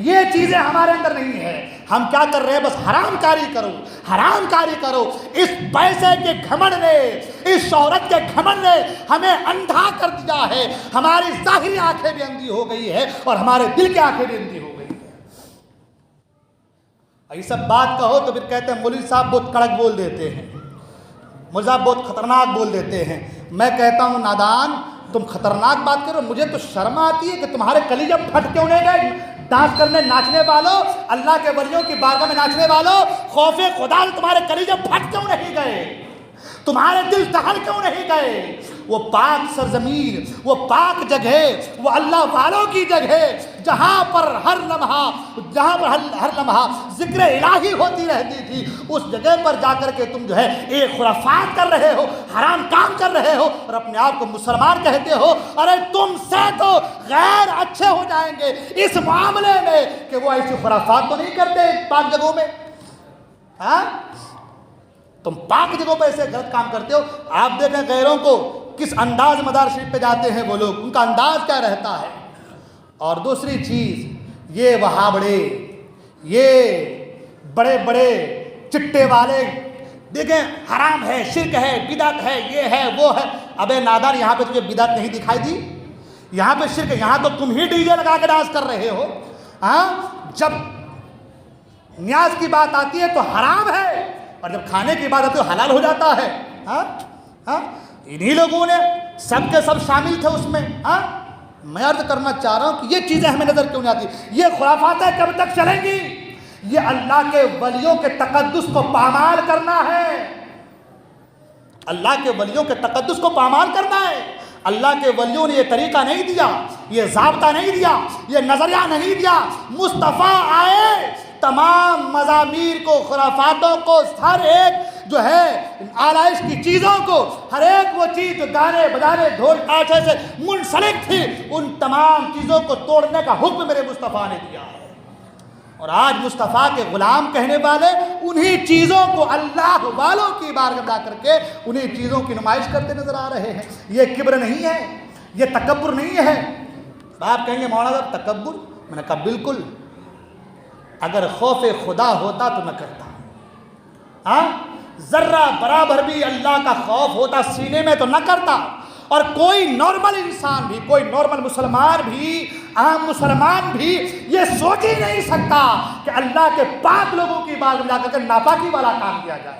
[SPEAKER 2] یہ چیزیں ہمارے اندر نہیں ہے۔ ہم کیا کر رہے ہیں؟ بس حرام کاری کرو، حرام کاری کرو۔ اس پیسے کے گھمنڈ نے، اس شہرت کے گھمنڈ نے ہمیں اندھا کر دیا ہے۔ ہماری ظاہری آنکھیں بھی اندھی ہو گئی ہے اور ہمارے دل کی آنکھیں بھی اندھی ہو گئی ہے۔ یہ سب بات کہو تو پھر کہتے ہیں مولوی صاحب بہت کڑک بول دیتے ہیں، مولوی صاحب بہت خطرناک بول دیتے ہیں۔ میں کہتا ہوں نادان، تم خطرناک بات کرو، مجھے تو شرم آتی ہے کہ تمہارے کلیجے پھٹ کیوں نہیں گئے؟ ڈانس کرنے ناچنے والوں، اللہ کے ولیوں کی بارگاہ میں ناچنے والوں، خوف خدا سے تمہارے کلیجے پھٹ کیوں نہیں گئے؟ تمہارے دل دہل کیوں نہیں گئے؟ وہ پاک سرزمین، وہ پاک جگہ، وہ اللہ والوں کی جگہ، جہاں پر ہر لمحہ ذکر الہی ہوتی رہتی تھی، اس جگہ پر جا کر کے تم جو ہے ایک خرافات کر رہے ہو، حرام کام کر رہے ہو اور اپنے آپ کو مسلمان کہتے ہو۔ ارے تم سے تو غیر اچھے ہو جائیں گے اس معاملے میں کہ وہ ایسی خرافات تو نہیں کرتے پاک جگہوں میں۔ تم پاک جگہوں پہ ایسے غلط کام کرتے ہو۔ آپ دیکھیں غیروں کو کس انداز مدار شریف پہ جاتے ہیں وہ لوگ، ان کا انداز کیا رہتا ہے۔ اور دوسری چیز، یہ وہابڑے، یہ بڑے بڑے چٹے والے، دیکھیں حرام ہے، شرک ہے، بدعت ہے، یہ ہے وہ ہے۔ ابے نادر، یہاں پہ تجھے بدعت نہیں دکھائی دی؟ یہاں پہ شرک، یہاں تو تم ہی ڈی جے لگا کے ڈانس کر رہے ہو۔ جب نیاز کی بات آتی ہے تو حرام ہے، اور جب کھانے کی بات آتی ہے تو حلال ہو جاتا ہے۔ انہی لوگوں نے سب کے سب شامل تھے اس میں۔ میں عرض کرنا چاہ رہا ہوں کہ یہ چیزیں ہمیں نظر کیوں نہیں آتی؟ یہ خرافاتیں کب تک چلیں گی؟ یہ اللہ کے ولیوں کے تقدس کو پامال کرنا ہے، اللہ کے ولیوں کے تقدس کو پامال کرنا ہے۔ اللہ کے ولیوں نے یہ طریقہ نہیں دیا، یہ ضابطہ نہیں دیا، یہ نظریہ نہیں دیا۔ مصطفیٰ آئے تمام مزامیر کو، خرافاتوں کو، ہر ایک جو ہے آلائش کی چیزوں کو، ہر ایک وہ چیز جو گانے بجانے ڈھول تاشے سے منسلک تھی، ان تمام چیزوں کو توڑنے کا حکم میرے مصطفیٰ نے دیا ہے۔ اور آج مصطفیٰ کے غلام کہنے والے انہی چیزوں کو اللہ والوں کی بارگاہ میں جا کر کے انہی چیزوں کی نمائش کرتے نظر آ رہے ہیں۔ یہ کبر نہیں ہے، یہ تکبر نہیں ہے۔ آپ کہیں گے مولانا صاحب تکبر؟ میں نے کہا بالکل، اگر خوف خدا ہوتا تو نہ کرتا، ہاں ذرہ برابر بھی اللہ کا خوف ہوتا سینے میں تو نہ کرتا۔ اور کوئی نارمل انسان بھی، کوئی نارمل مسلمان بھی، عام مسلمان بھی یہ سوچ ہی نہیں سکتا کہ اللہ کے پاک لوگوں کی بارگاہ میں جا کر کے ناپاکی والا کام کیا جائے۔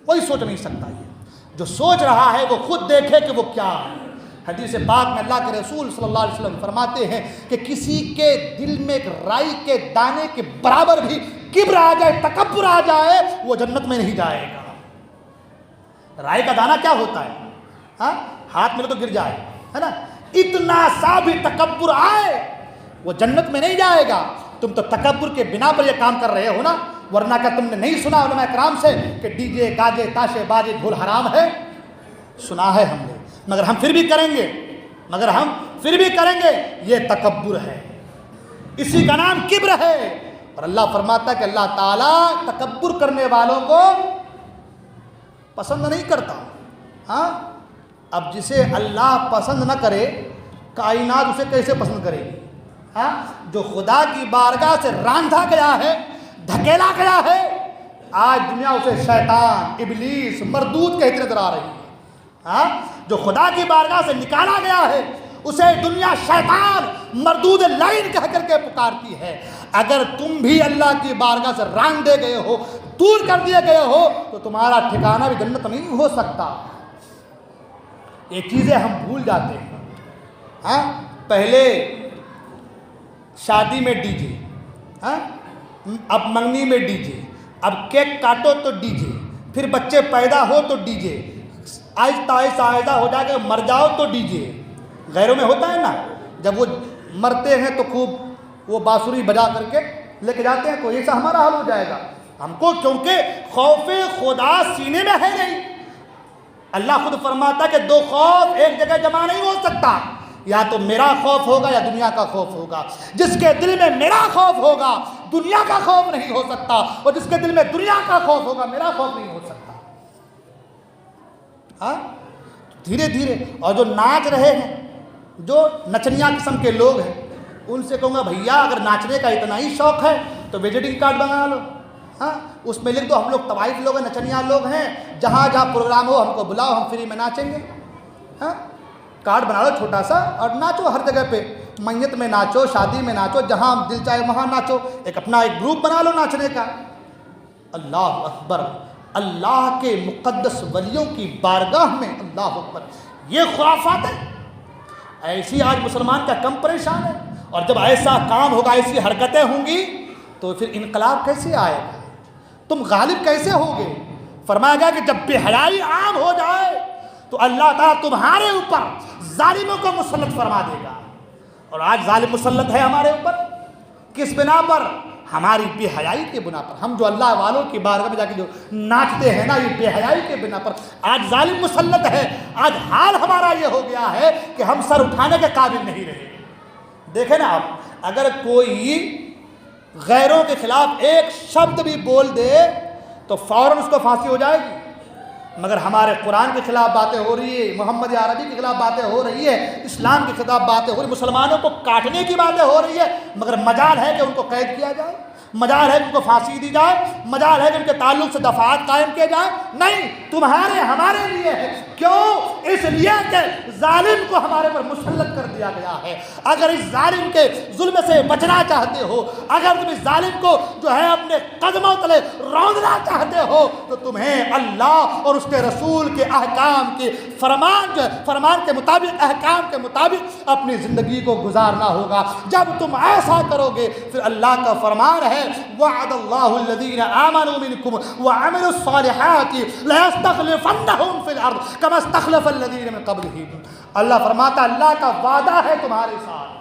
[SPEAKER 2] کوئی سوچ نہیں سکتا۔ یہ جو سوچ رہا ہے وہ خود دیکھے کہ وہ کیا ہے۔ حدیث پاک میں اللہ کے رسول صلی اللہ علیہ وسلم فرماتے ہیں کہ کسی کے دل میں ایک رائی کے دانے کے برابر بھی کبر آ جائے، تکبر آ جائے، وہ جنت میں نہیں جائے گا۔ رائی کا دانہ کیا ہوتا ہے؟ ہاں ہاتھ میں تو گر جائے، ہے نا؟ اتنا سا بھی تکبر آئے وہ جنت میں نہیں جائے گا۔ تم تو تکبر کے بنا پر یہ کام کر رہے ہو نا، ورنہ کیا تم نے نہیں سنا علماء کرام سے کہ ڈی جے گاجے تاشے بازے ڈھول حرام ہے؟ سنا ہے ہم نے، مگر ہم پھر بھی کریں گے، یہ تکبر ہے، اسی کا نام کبر ہے۔ اور اللہ فرماتا ہے کہ اللہ تعالیٰ تکبر کرنے والوں کو پسند نہیں کرتا۔ ہاں اب جسے اللہ پسند نہ کرے، کائنات اسے کیسے پسند کرے گی؟ ہاں جو خدا کی بارگاہ سے راندھا گیا ہے، دھکیلا گیا ہے، آج دنیا اسے شیطان، ابلیس، مردود کہتی نظر آ رہی ہے۔ ہاں جو خدا کی بارگاہ سے نکالا گیا ہے اسے دنیا شیطان، مردود لعین کہہ کر کے پکارتی ہے۔ اگر تم بھی اللہ کی بارگاہ سے راندھے گئے ہو، دور کر دیے گئے ہو، تو تمہارا ٹھکانہ بھی جنت نہیں ہو سکتا۔ یہ چیزیں ہم بھول جاتے ہیں۔ ہاں پہلے شادی میں ڈی جے، ہاں اب منگنی میں ڈی جے، اب کیک کاٹو تو ڈی جے، پھر بچے پیدا ہو تو ڈی جے، آہستہ آہستہ ہو جا کے مر جاؤ تو ڈی جے۔ غیروں میں ہوتا ہے نا، جب وہ مرتے ہیں تو خوب وہ بانسری بجا کر کے لے کے جاتے ہیں، تو ایسا ہمارا حال ہو جائے گا ہم کو، کیونکہ خوف خدا سینے میں ہے نہیں۔ اللہ خود فرماتا کہ دو خوف ایک جگہ جمع نہیں ہو سکتا، یا تو میرا خوف ہوگا یا دنیا کا خوف ہوگا۔ جس کے دل میں میرا خوف ہوگا دنیا کا خوف نہیں ہو سکتا، اور جس کے دل میں دنیا کا خوف ہوگا میرا خوف نہیں ہو سکتا۔ ہاں دھیرے دھیرے، اور جو ناچ رہے ہیں، جو نچنیا قسم کے لوگ ہیں، ان سے کہوں گا بھیا اگر ناچنے کا اتنا ہی شوق ہے تو وزٹنگ کارڈ بنا لو، ہاں اس میں لکھ دو ہم لوگ طوائف لوگ ہیں، نچنیا لوگ ہیں، جہاں جہاں پروگرام ہو ہم کو بلاؤ، ہم فری میں ناچیں گے۔ ہاں کارڈ بنا لو چھوٹا سا اور ناچو ہر جگہ پہ، میت میں ناچو، شادی میں ناچو، جہاں دل چاہے وہاں ناچو، ایک اپنا ایک گروپ بنا لو ناچنے کا۔ اللہ اکبر، اللہ کے مقدس ولیوں کی بارگاہ میں اللہ اکبر، یہ خرافات ہے۔ ایسی آج مسلمان کا کم پریشان ہے، اور جب ایسا کام ہوگا، ایسی حرکتیں ہوں گی تو پھر انقلاب کیسے آئے گا؟ تم غالب کیسے ہوگے؟ فرمایا گیا کہ جب بے حیائی عام ہو جائے تو اللہ تعالیٰ تمہارے اوپر ظالموں کو مسلط فرما دے گا۔ اور آج ظالم مسلط ہے ہمارے اوپر، کس بنا پر؟ ہماری بے حیائی کے بنا پر۔ ہم جو اللہ والوں کی بارگاہ میں جا کے جو ناچتے ہیں نا، یہ بے حیائی کے بنا پر آج ظالم مسلط ہے۔ آج حال ہمارا یہ ہو گیا ہے کہ ہم سر اٹھانے کے قابل نہیں رہے۔ دیکھیں نا آپ، اگر کوئی غیروں کے خلاف ایک شبد بھی بول دے تو فوراً اس کو پھانسی ہو جائے گی، مگر ہمارے قرآن کے خلاف باتیں ہو رہی ہے، محمد عربی کے خلاف باتیں ہو رہی ہے، اسلام کے خلاف باتیں ہو رہی، مسلمانوں کو کاٹنے کی باتیں ہو رہی ہے، مگر مجال ہے کہ ان کو قید کیا جائے، مجال ہے کہ ان کو پھانسی دی جائے، مجال ہے کہ ان کے تعلق سے دفعات قائم کیے جائے۔ نہیں، تمہارے ہمارے لیے ہے۔ کیوں؟ اس لیے کہ ظالم کو ہمارے پر مسلط کر دیا گیا ہے۔ اگر اس ظالم کے ظلم سے بچنا چاہتے ہو، اگر تم اس ظالم کو جو ہے اپنے قدموں تلے روندنا چاہتے ہو، تو تمہیں اللہ اور اس کے رسول کے احکام کے فرمان کے مطابق، احکام کے مطابق اپنی زندگی کو گزارنا ہوگا۔ جب تم ایسا کرو گے پھر اللہ کا فرمان ہے وعد اللہ الذین آمنوا منکم وعملوا الصالحات لیستخلفنہم فی الارض کما استخلف الذین من قبلہم۔ اللہ فرماتا اللہ کا وعدہ ہے تمہارے ساتھ،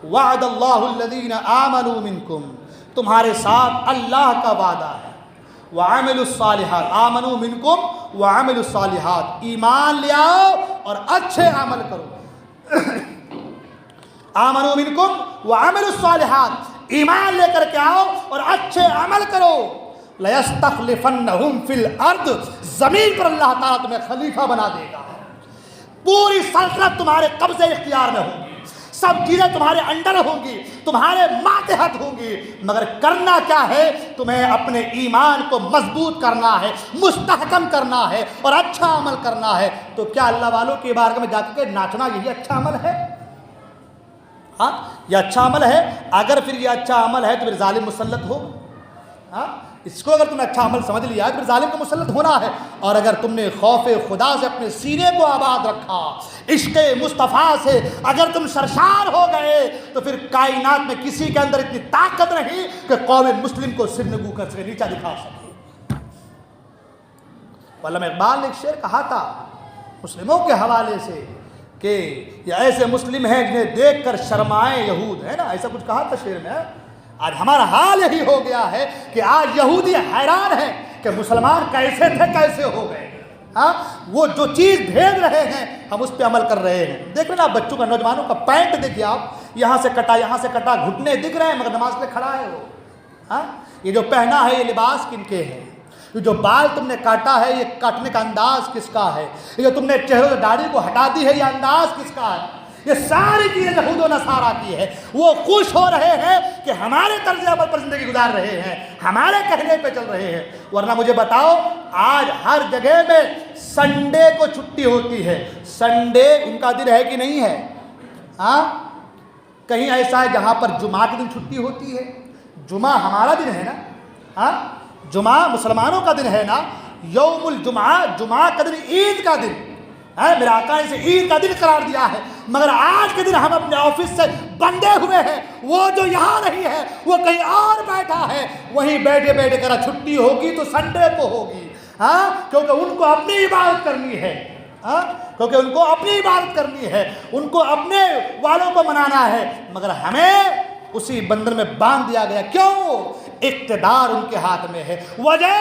[SPEAKER 2] وعد اللہ الذین آمنوا منکم، تمہارے ساتھ اللہ کا وعدہ ہے، وعملوا الصالحات، آمنوا منکم وعملوا الصالحات، ایمان لے آؤ اور اچھے عمل کرو، آمنوا منکم وعملوا الصالحات، ایمان لے کر کے آؤ اور اچھے عمل کرو، لَيَسْتَخْلِفَنَّهُمْ فِي الْأَرْضِ، زمین پر اللہ تعالیٰ تمہیں خلیفہ بنا دے گا، پوری سلطنت تمہارے قبضے اختیار میں ہوگی، سب چیزیں تمہارے انڈر ہوں گی، تمہارے ماتحت ہوں گی، مگر کرنا کیا ہے؟ تمہیں اپنے ایمان کو مضبوط کرنا ہے، مستحکم کرنا ہے اور اچھا عمل کرنا ہے۔ تو کیا اللہ والوں کی بارگاہ میں جا کے ناچنا یہی اچھا عمل ہے؟ ہاں، یہ اچھا عمل ہے؟ اگر پھر یہ اچھا عمل ہے تو پھر ظالم مسلط ہو، ہاں، اس کو اگر تم نے اچھا عمل سمجھ لیا ہے پھر ظالم کو مسلط ہونا ہے۔ اور اگر تم نے خوف خدا سے اپنے سینے کو آباد رکھا، عشق مصطفیٰ سے اگر تم سرشار ہو گئے، تو پھر کائنات میں کسی کے اندر اتنی طاقت نہیں کہ قوم مسلم کو سرنگو کر سکے، نیچا دکھا سکے۔ علامہ اقبال نے ایک شعر کہا تھا مسلموں کے حوالے سے کہ یہ ایسے مسلم ہیں جنہیں دیکھ کر شرمائے یہود، ہے نا، ایسا کچھ کہا تھا شعر میں۔ آج ہمارا حال یہی ہو گیا ہے کہ آج یہودی حیران ہیں کہ مسلمان کیسے تھے کیسے ہو گئے، ہاں، وہ جو چیز بھیج رہے ہیں ہم اس پہ عمل کر رہے ہیں۔ دیکھ رہے نا بچوں کا، نوجوانوں کا پینٹ دیکھیے آپ، یہاں سے کٹا، گھٹنے دکھ رہے ہیں مگر نماز پہ کھڑا ہے وہ، ہاں، یہ جو پہنا ہے یہ لباس کن کے ہے؟ یہ جو بال تم نے کاٹا ہے یہ کاٹنے کا انداز کس کا ہے؟ یہ جو تم نے چہروں سے داڑھی کو ہٹا دی ہے یہ انداز کس کا ہے؟ یہ ساری چیزیں یہود و نصارہ کی ہے۔ وہ خوش ہو رہے ہیں کہ ہمارے طرز عمل پر زندگی گزار رہے ہیں، ہمارے کہنے پہ چل رہے ہیں، ورنہ مجھے بتاؤ آج ہر جگہ میں سنڈے کو چھٹی ہوتی ہے۔ سنڈے ان کا دن ہے کہ نہیں ہے؟ ہاں، کہیں ایسا ہے جہاں پر جمعہ کے دن چھٹی ہوتی ہے؟ جمعہ ہمارا دن ہے نا، ہاں، جمعہ مسلمانوں کا دن ہے نا، یوم الجمعہ، جمعہ کا دن عید کا دن ہے، میرے آقا نے اسے عید کا دن قرار دیا ہے، مگر آج کے دن ہم اپنے آفس سے بندے ہوئے ہیں، وہ جو یہاں نہیں ہے وہ کہیں اور بیٹھا ہے، وہیں بیٹھے بیٹھے کرا چھٹی ہوگی تو سنڈے کو ہوگی، ہاں، کیونکہ ان کو اپنی عبادت کرنی ہے، ہاں، کیونکہ ان کو اپنی عبادت کرنی ہے، ان کو اپنے والوں کو منانا ہے، مگر ہمیں اسی بندر میں باندھ دیا گیا۔ کیوں؟ اقتدار ان کے ہاتھ میں ہے۔ وجہ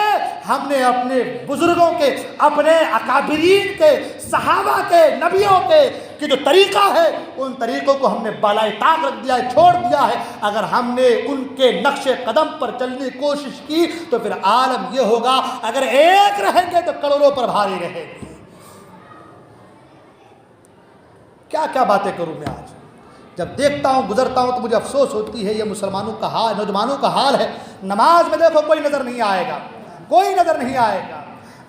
[SPEAKER 2] ہم نے اپنے بزرگوں کے، اپنے اکابرین کے، صحابہ کے، نبیوں کے کہ جو طریقہ ہے ان طریقوں کو ہم نے بالائے طاق رکھ دیا ہے، چھوڑ دیا ہے۔ اگر ہم نے ان کے نقش قدم پر چلنے کی کوشش کی تو پھر عالم یہ ہوگا اگر ایک رہیں گے تو کروڑوں پر بھاری رہیں گے۔ کیا کیا باتیں کروں میں آج، جب دیکھتا ہوں گزرتا ہوں تو مجھے افسوس ہوتی ہے۔ یہ مسلمانوں کا حال، نوجوانوں کا حال ہے۔ نماز میں دیکھو کوئی نظر نہیں آئے گا، کوئی نظر نہیں آئے گا۔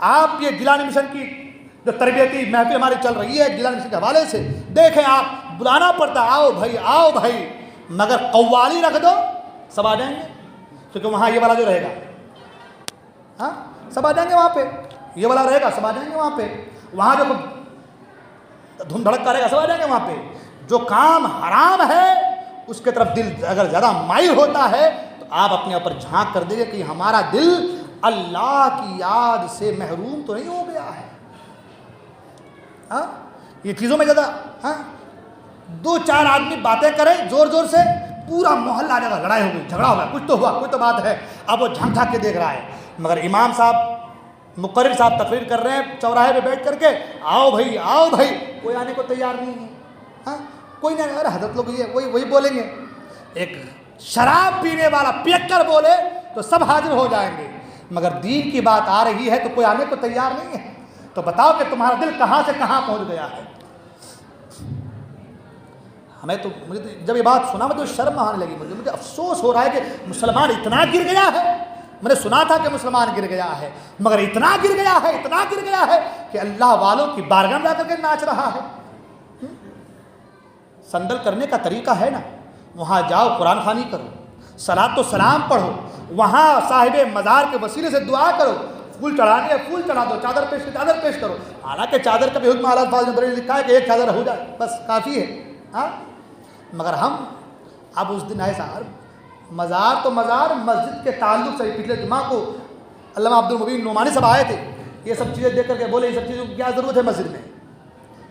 [SPEAKER 2] آپ یہ گیلانی مشن کی جو تربیتی محفل ہماری چل رہی ہے گیلانی مشن کے حوالے سے دیکھیں، آپ بلانا پڑتا آؤ بھائی آؤ بھائی، مگر قوالی رکھ دو سب آ جائیں گے، کیونکہ وہاں یہ والا جو رہے گا، ہاں، سب آ جائیں گے، وہاں پہ یہ والا رہے گا، سب آ جائیں گے وہاں پہ، وہاں جو دھوم دھڑک کا رہے گا سب آ جائیں گے وہاں پہ۔ جو کام حرام ہے اس کے طرف دل اگر زیادہ مائل ہوتا ہے تو آپ اپنے اوپر جھانک کر دیجئے کہ ہمارا دل اللہ کی یاد سے محروم تو نہیں ہو گیا ہے، ہاں، یہ چیزوں میں زیادہ، ہاں، دو چار آدمی باتیں کریں زور زور سے پورا محلہ آ جائے گا، لڑائی ہو گئی، جھگڑا ہو گیا، کچھ تو ہوا، کوئی تو بات ہے، اب وہ جھانک جھانک کے دیکھ رہا ہے۔ مگر امام صاحب، مقرر صاحب تقریر کر رہے ہیں چوراہے پہ بیٹھ کر کے، آؤ بھائی آؤ بھائی، کوئی آنے کو تیار نہیں ہے، ہاں، کوئی نہیں، ارے حضرت لوگ یہ وہی بولیں گے۔ ایک شراب پینے والا پیکر بولے تو سب حاضر ہو جائیں گے، مگر دین کی بات آ رہی ہے تو کوئی آنے کو تیار نہیں ہے۔ تو بتاؤ کہ تمہارا دل کہاں سے کہاں پہنچ گیا ہے۔ مجھے تو جب یہ بات سنا میں تو شرم آنے لگی، مجھے افسوس ہو رہا ہے کہ مسلمان اتنا گر گیا ہے۔ میں نے سنا تھا کہ مسلمان گر گیا ہے، مگر اتنا گر گیا ہے، اتنا گر گیا ہے کہ اللہ والوں کی بارگاہ میں جا کر کے ناچ رہا ہے۔ سندل کرنے کا طریقہ ہے نا، وہاں جاؤ قرآن خوانی کرو، صلاۃ و سلام پڑھو، وہاں صاحب مزار کے وسیلے سے دعا کرو، پھول چڑھانے ہے پھول چڑھا دو، چادر پیش چادر پیش کرو۔ حالانکہ چادر کا بھی حکم اعلیٰ فاضل نے لکھا ہے کہ ایک چادر ہو جائے بس کافی ہے، ہاں، مگر ہم اب اس دن ایسا مزار تو مزار، مسجد کے تعلق سے پچھلے جمعہ کو علامہ عبد المبین نعمانی صاحب آئے تھے، یہ سب چیزیں دیکھ کر کے بولے یہ سب چیزوں کی کیا ضرورت ہے مسجد میں،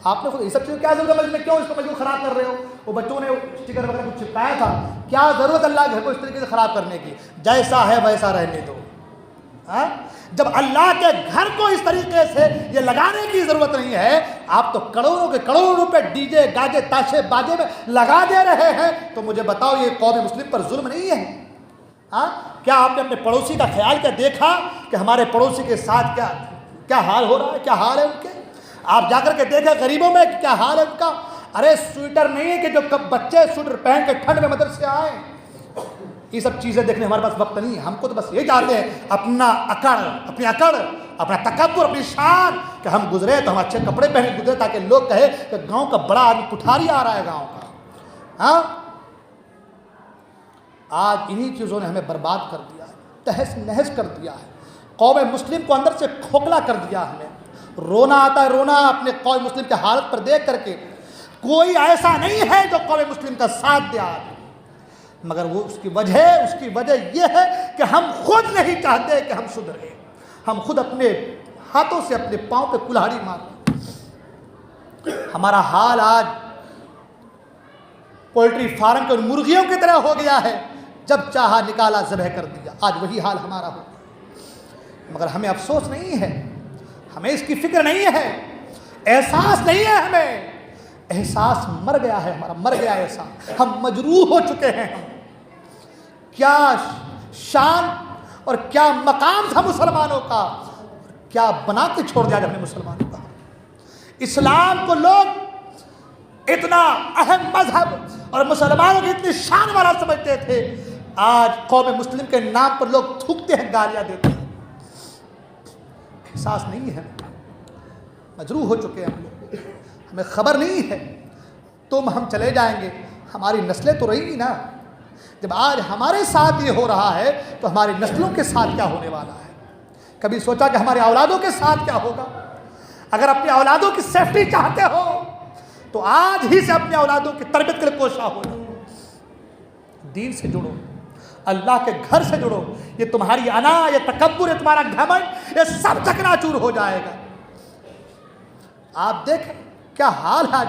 [SPEAKER 2] آپ نے خود یہ سب چیزیں کیا ضرورت ہے میں کیوں اس کو مجبور خراب کر رہے ہو؟ وہ بچوں نے اسٹیکر وغیرہ کچھ چپکایا تھا، کیا ضرورت اللہ کے گھر کو اس طریقے سے خراب کرنے کی؟ جیسا ہے ویسا رہنے دو. جب اللہ کے گھر کو اس طریقے سے یہ لگانے کی ضرورت نہیں ہے، آپ تو کروڑوں کے کروڑوں روپے ڈی جے گاجے تاشے باجے میں لگا دے رہے ہیں، تو مجھے بتاؤ یہ قوم مسلم پر ظلم نہیں ہے؟ کیا آپ نے اپنے پڑوسی کا خیال کیا دیکھا کہ ہمارے پڑوسی کے ساتھ کیا حال ہو رہا ہے، کیا حال ہے ان کے؟ آپ جا کر کے دیکھیں غریبوں میں کیا حال ہے ان کا. ارے سویٹر نہیں ہے کہ جو بچے سویٹر پہن کے ٹھنڈ میں مدرسے آئیں. یہ سب چیزیں دیکھنے ہمارے پاس وقت نہیں ہے. ہم کو تو بس یہ چاہتے ہیں اپنا اکڑ اپنا تکبر اپنی شان کہ ہم گزرے تو ہم اچھے کپڑے پہنے گزرے تاکہ لوگ کہے کہ گاؤں کا بڑا آدمی کٹھاری آ رہا ہے گاؤں کا. آج انہی چیزوں نے ہمیں برباد کر دیا ہے، تہس نہس کر دیا ہے. قوم مسلم کو اندر سے کھوکھلا کر دیا ہمیں. رونا آتا ہے رونا اپنے قوم مسلم کی حالت پر دیکھ کر کے. کوئی ایسا نہیں ہے جو قوم مسلم کا ساتھ دے آج، مگر وہ اس کی وجہ یہ ہے کہ ہم خود نہیں چاہتے کہ ہم سدھریں. ہم خود اپنے ہاتھوں سے اپنے پاؤں پہ کلہاڑی مارتے. ہمارا حال آج پولٹری فارم کے مرغیوں کی طرح ہو گیا ہے، جب چاہا نکالا ذبح کر دیا. آج وہی حال ہمارا ہو گیا، مگر ہمیں افسوس نہیں ہے، ہمیں اس کی فکر نہیں ہے، احساس نہیں ہے. ہمیں احساس مر گیا ہے، ہمارا مر گیا احساس. ہم مجروح ہو چکے ہیں. ہم کیا شان اور کیا مقام تھا مسلمانوں کا، کیا بنا کے چھوڑ دیا ہم نے مسلمانوں کا. اسلام کو لوگ اتنا اہم مذہب اور مسلمانوں کی اتنی شان والا سمجھتے تھے، آج قوم مسلم کے نام پر لوگ تھوکتے ہیں، گالیاں دیتے ہیں. احساس نہیں ہے، مجروح ہو چکے ہیں ہم لوگ. ہمیں خبر نہیں ہے ہم چلے جائیں گے، ہماری نسلیں تو رہیں گی نا. جب آج ہمارے ساتھ یہ ہو رہا ہے تو ہماری نسلوں کے ساتھ کیا ہونے والا ہے؟ کبھی سوچا کہ ہمارے اولادوں کے ساتھ کیا ہوگا؟ اگر اپنے اولادوں کی سیفٹی چاہتے ہو تو آج ہی سے اپنے اولادوں کی تربیت کے لیے کوشاں ہو جاؤ. دین سے جڑو، اللہ کے گھر سے جڑو. یہ تمہاری انا، یہ تکبر، یہ تمہارا گھمنڈ، یہ سب چکنا چور ہو جائے گا. آپ دیکھیں کیا حال ہے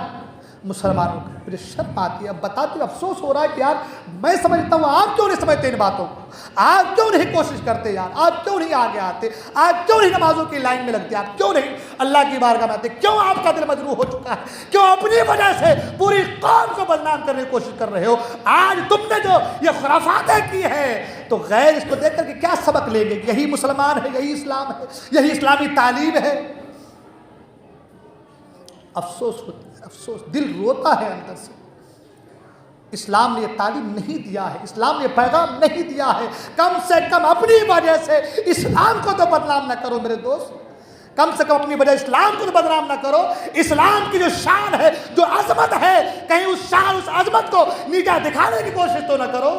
[SPEAKER 2] مسلمانوں کا. مجھے شرم آتی ہے، اب بتاتے ہوئے افسوس ہو رہا ہے کہ یار میں سمجھتا ہوں آپ کیوں نہیں سمجھتے ان باتوں کو، آپ کیوں نہیں کوشش کرتے، یار آپ کیوں نہیں آگے آتے، آپ کیوں نہیں نمازوں کی لائن میں لگتے، آپ کیوں نہیں اللہ کی بارگاہ میں آتے. کیوں آپ کا دل مجروح ہو چکا ہے؟ کیوں اپنی وجہ سے پوری قوم کو بدنام کرنے کی کوشش کر رہے ہو؟ آج تم نے جو یہ خرافاتیں کی ہے تو غیر اس کو دیکھ کر کے کیا سبق لیں گے؟ یہی مسلمان ہے، یہی اسلام ہے، یہی اسلامی تعلیم ہے. افسوس ہوتا ہے، افسوس، دل روتا ہے اندر سے. اسلام نے یہ تعلیم نہیں دیا ہے، اسلام نے پیغام نہیں دیا ہے. کم سے کم اپنی وجہ سے اسلام کو تو بدنام نہ کرو میرے دوست. کم سے کم اپنی وجہ اسلام کو تو بدنام نہ کرو. اسلام کی جو شان ہے، جو عظمت ہے، کہیں اس شان اس عظمت کو نیچا دکھانے کی کوشش تو نہ کرو.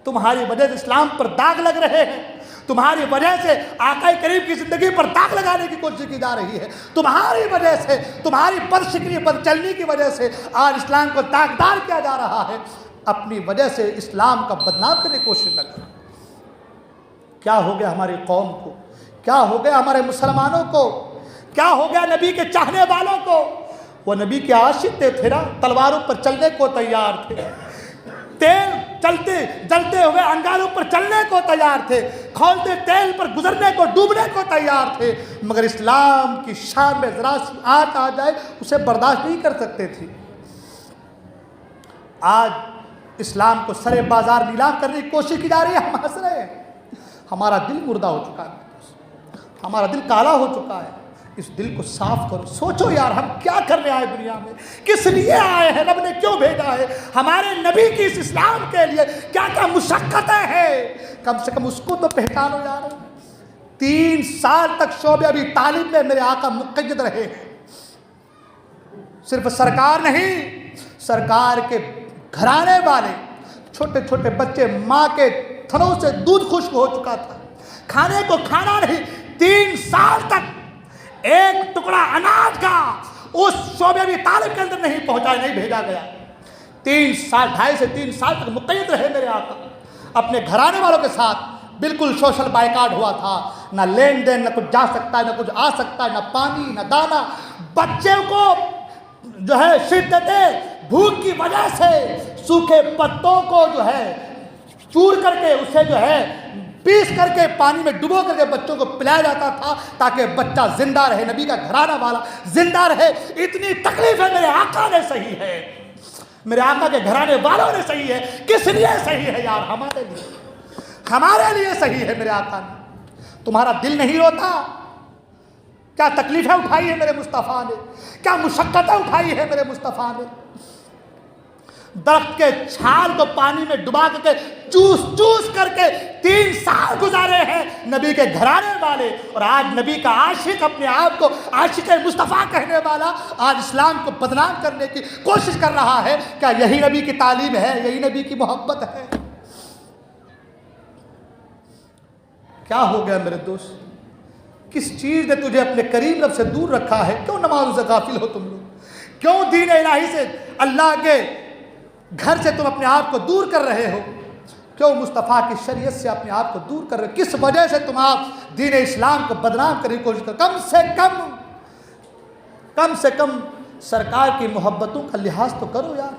[SPEAKER 2] تمہاری وجہ سے اسلام پر داغ لگ رہے ہیں، تمہاری وجہ سے آقا کریم کی زندگی پر داغ لگانے کی کوشش کی جا رہی ہے. تمہاری وجہ سے، تمہاری بدشکلی پر چلنے کی وجہ سے آج اسلام کو داغدار کیا جا رہا ہے. اپنی وجہ سے اسلام کا بدنام کرنے کی کوشش نہ کرو. کیا ہو گیا ہماری قوم کو، کیا ہو گیا ہمارے مسلمانوں کو، کیا ہو گیا نبی کے چاہنے والوں کو؟ وہ نبی کے عاشق تھے نا، تلواروں پر چلنے کو تیار تھے، تیل جلتے ہوئے انگاروں پر چلنے کو تیار تھے، کھولتے تیل پر گزرنے کو، ڈوبنے کو تیار تھے، مگر اسلام کی شان میں ذرا سی آنچ آ جائے اسے برداشت نہیں کر سکتے تھے. آج اسلام کو سرے بازار نیلام کرنے کی کوشش کی جا رہی ہے. ہم ہنس رہے ہیں. ہمارا دل مردہ ہو چکا ہے، ہمارا دل کالا ہو چکا ہے. اس دل کو صاف کرو. سوچو یار ہم کیا کرنے آئے دنیا میں، کس لیے آئے ہیں، رب نے کیوں بھیجا ہے؟ ہمارے نبی کی اس اسلام کے لیے کیا کیا مشقتیں ہیں، کم سے کم اس کو تو پہچانو یار. 3 سال تک شعبہ ابھی تعلیم میں میرے آقا مقید رہے ہیں. صرف سرکار نہیں، سرکار کے گھرانے والے چھوٹے چھوٹے بچے ماں کے تھنوں سے دودھ خشک ہو چکا تھا، کھانے کو کھانا نہیں. 3 سال تک ایک ٹکڑا اناج کا اس شعبہ بھی تعلیم کے اندر نہیں پہنچایا، نہیں بھیجا گیا. 3 سال، 2.5 سے 3 سال تک مقید رہے میرے آقا اپنے گھرانے والوں کے ساتھ. بالکل سوشل بائیکاٹ ہوا تھا، نہ لین دین، نہ کچھ جا سکتا ہے، نہ کچھ آ سکتا ہے، نہ پانی نہ دانا. بچے کو جو ہے شدت بھوک کی وجہ سے سوکھے پتوں کو جو ہے چور کر کے اسے جو ہے پیس کر کے پانی میں ڈبو کر کے بچوں کو پلایا جاتا تھا تاکہ بچہ زندہ رہے، نبی کا گھرانہ والا زندہ رہے. اتنی تکلیفیں میرے آقا نے سہی ہے، میرے آقا کے گھرانے والوں نے سہی ہے. کس لیے سہی ہے یار؟ ہمارے لیے سہی ہے. میرے آقا نے. تمہارا دل نہیں روتا؟ کیا تکلیفیں اٹھائی ہے میرے مصطفیٰ نے، کیا مشقتیں اٹھائی ہے میرے مصطفیٰ نے. درخت کے چھال کو پانی میں ڈبا کر کے چوس چوس کر کے 3 سال گزارے ہیں نبی کے گھرانے والے. اور آج نبی کا عاشق اپنے آپ کو عاشق مصطفیٰ کہنے والا آج اسلام کو بدنام کرنے کی کوشش کر رہا ہے. کیا یہی نبی کی تعلیم ہے؟ یہی نبی کی محبت ہے؟ کیا ہو گیا میرے دوست؟ کس چیز نے تجھے اپنے کریم رب سے دور رکھا ہے؟ کیوں نمازوں سے غافل ہو تم لوگ؟ کیوں دین الہی سے، اللہ کے گھر سے تم اپنے آپ کو دور کر رہے ہو؟ کیوں مصطفیٰ کی شریعت سے اپنے آپ کو دور کر رہے ہو؟ کس وجہ سے تم آپ دین اسلام کو بدنام کرنے کی کوشش کر؟ کم سے کم سرکار کی محبتوں کا لحاظ تو کرو یار.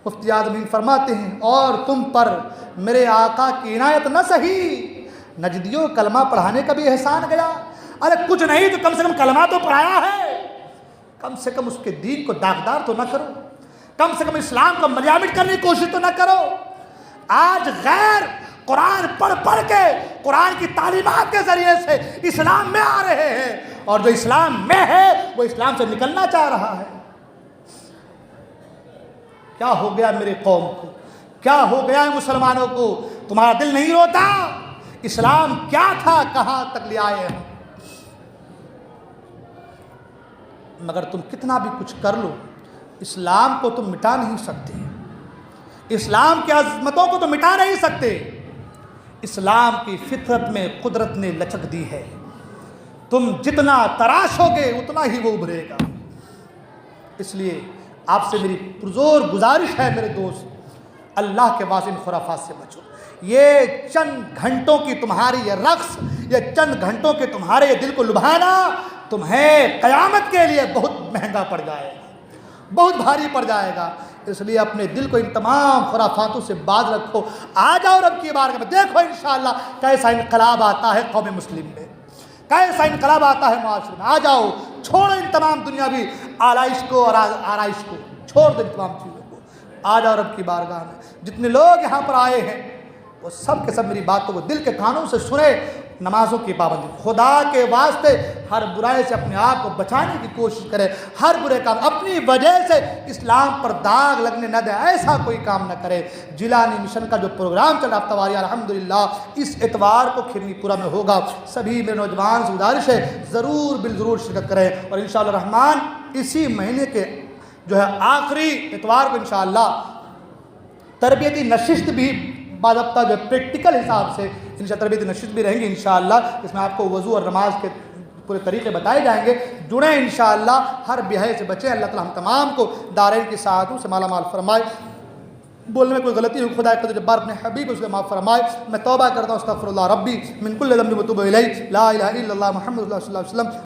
[SPEAKER 2] مفتی اعظمین فرماتے ہیں اور تم پر میرے آقا کی عنایت نہ سہی، نجدیوں کلمہ پڑھانے کا بھی احسان گیا. ارے کچھ نہیں تو کم سے کم کلمہ تو پڑھایا ہے. کم سے کم اس کے دین کو داغدار تو نہ کرو، کم سے کم اسلام کو ملیامٹ کرنے کی کوشش تو نہ کرو. آج غیر قرآن پڑھ کے قرآن کی تعلیمات کے ذریعے سے اسلام میں آ رہے ہیں، اور جو اسلام میں ہے وہ اسلام سے نکلنا چاہ رہا ہے. کیا ہو گیا میرے قوم کو؟ کیا ہو گیا مسلمانوں کو؟ تمہارا دل نہیں روتا؟ اسلام کیا تھا، کہاں تک لے آئے ہیں. مگر تم کتنا بھی کچھ کر لو اسلام کو تم مٹا نہیں سکتے، اسلام کی عظمتوں کو تم مٹا نہیں سکتے. اسلام کی فطرت میں قدرت نے لچک دی ہے، تم جتنا تراشو گے اتنا ہی وہ ابھرے گا. اس لیے آپ سے میری پرزور گزارش ہے میرے دوست، اللہ کے واسطے خرافات سے بچو. یہ چند گھنٹوں کی تمہاری یہ رقص، یہ چند گھنٹوں کے تمہارے یہ دل کو لبھانا تمہیں قیامت کے لیے بہت مہنگا پڑ جائے گا، بہت بھاری پڑ جائے گا. اس لیے اپنے دل کو ان تمام خرافاتوں سے باز رکھو. آ جاؤ رب کی بارگاہ میں، دیکھو انشاءاللہ کیسا انقلاب آتا ہے قوم مسلم میں، کیسا انقلاب آتا ہے معاشرے میں. آ جاؤ، چھوڑو ان تمام دنیاوی آلائش کو اور آرائش کو، چھوڑ دو ان تمام چیزوں کو. آ جاؤ رب کی بارگاہ میں. جتنے لوگ یہاں پر آئے ہیں وہ سب کے سب میری باتوں کو دل کے کانوں سے سنے. نمازوں کی پابندی، خدا کے واسطے ہر برائی سے اپنے آپ کو بچانے کی کوشش کرے. ہر برے کام اپنی وجہ سے اسلام پر داغ لگنے نہ دے، ایسا کوئی کام نہ کرے. جیلانی مشن کا جو پروگرام چل رہا تواریہ الحمدللہ اس اتوار کو کھرنی پورہ میں ہوگا. سبھی میرے نوجوان سے گزارش ہے ضرور بالضرور شرکت کریں. اور انشاءاللہ الرحمن اسی مہینے کے جو ہے آخری اتوار کو انشاءاللہ تربیتی نشست بھی باضابطہ جو پریکٹیکل حساب سے انشاءاللہ تربیتی نشست بھی رہیں گی انشاءاللہ. اس میں آپ کو وضو اور نماز کے پورے طریقے بتائے جائیں گے. جڑیں انشاءاللہ، ہر بیاہے سے بچیں. اللہ تعالی ہم تمام کو دارین کی سعادتوں سے مالا مال فرمائے. بولنے میں کوئی غلطی ہو خدا قدر جبار اپنے حبیب اس کو معاف فرمائے. میں توبہ کرتا ہوں، استغفر اللہ ربی من کل ذنب و اتوب الیہ. لا الہ الا اللہ محمد صلی اللہ علیہ وسلم.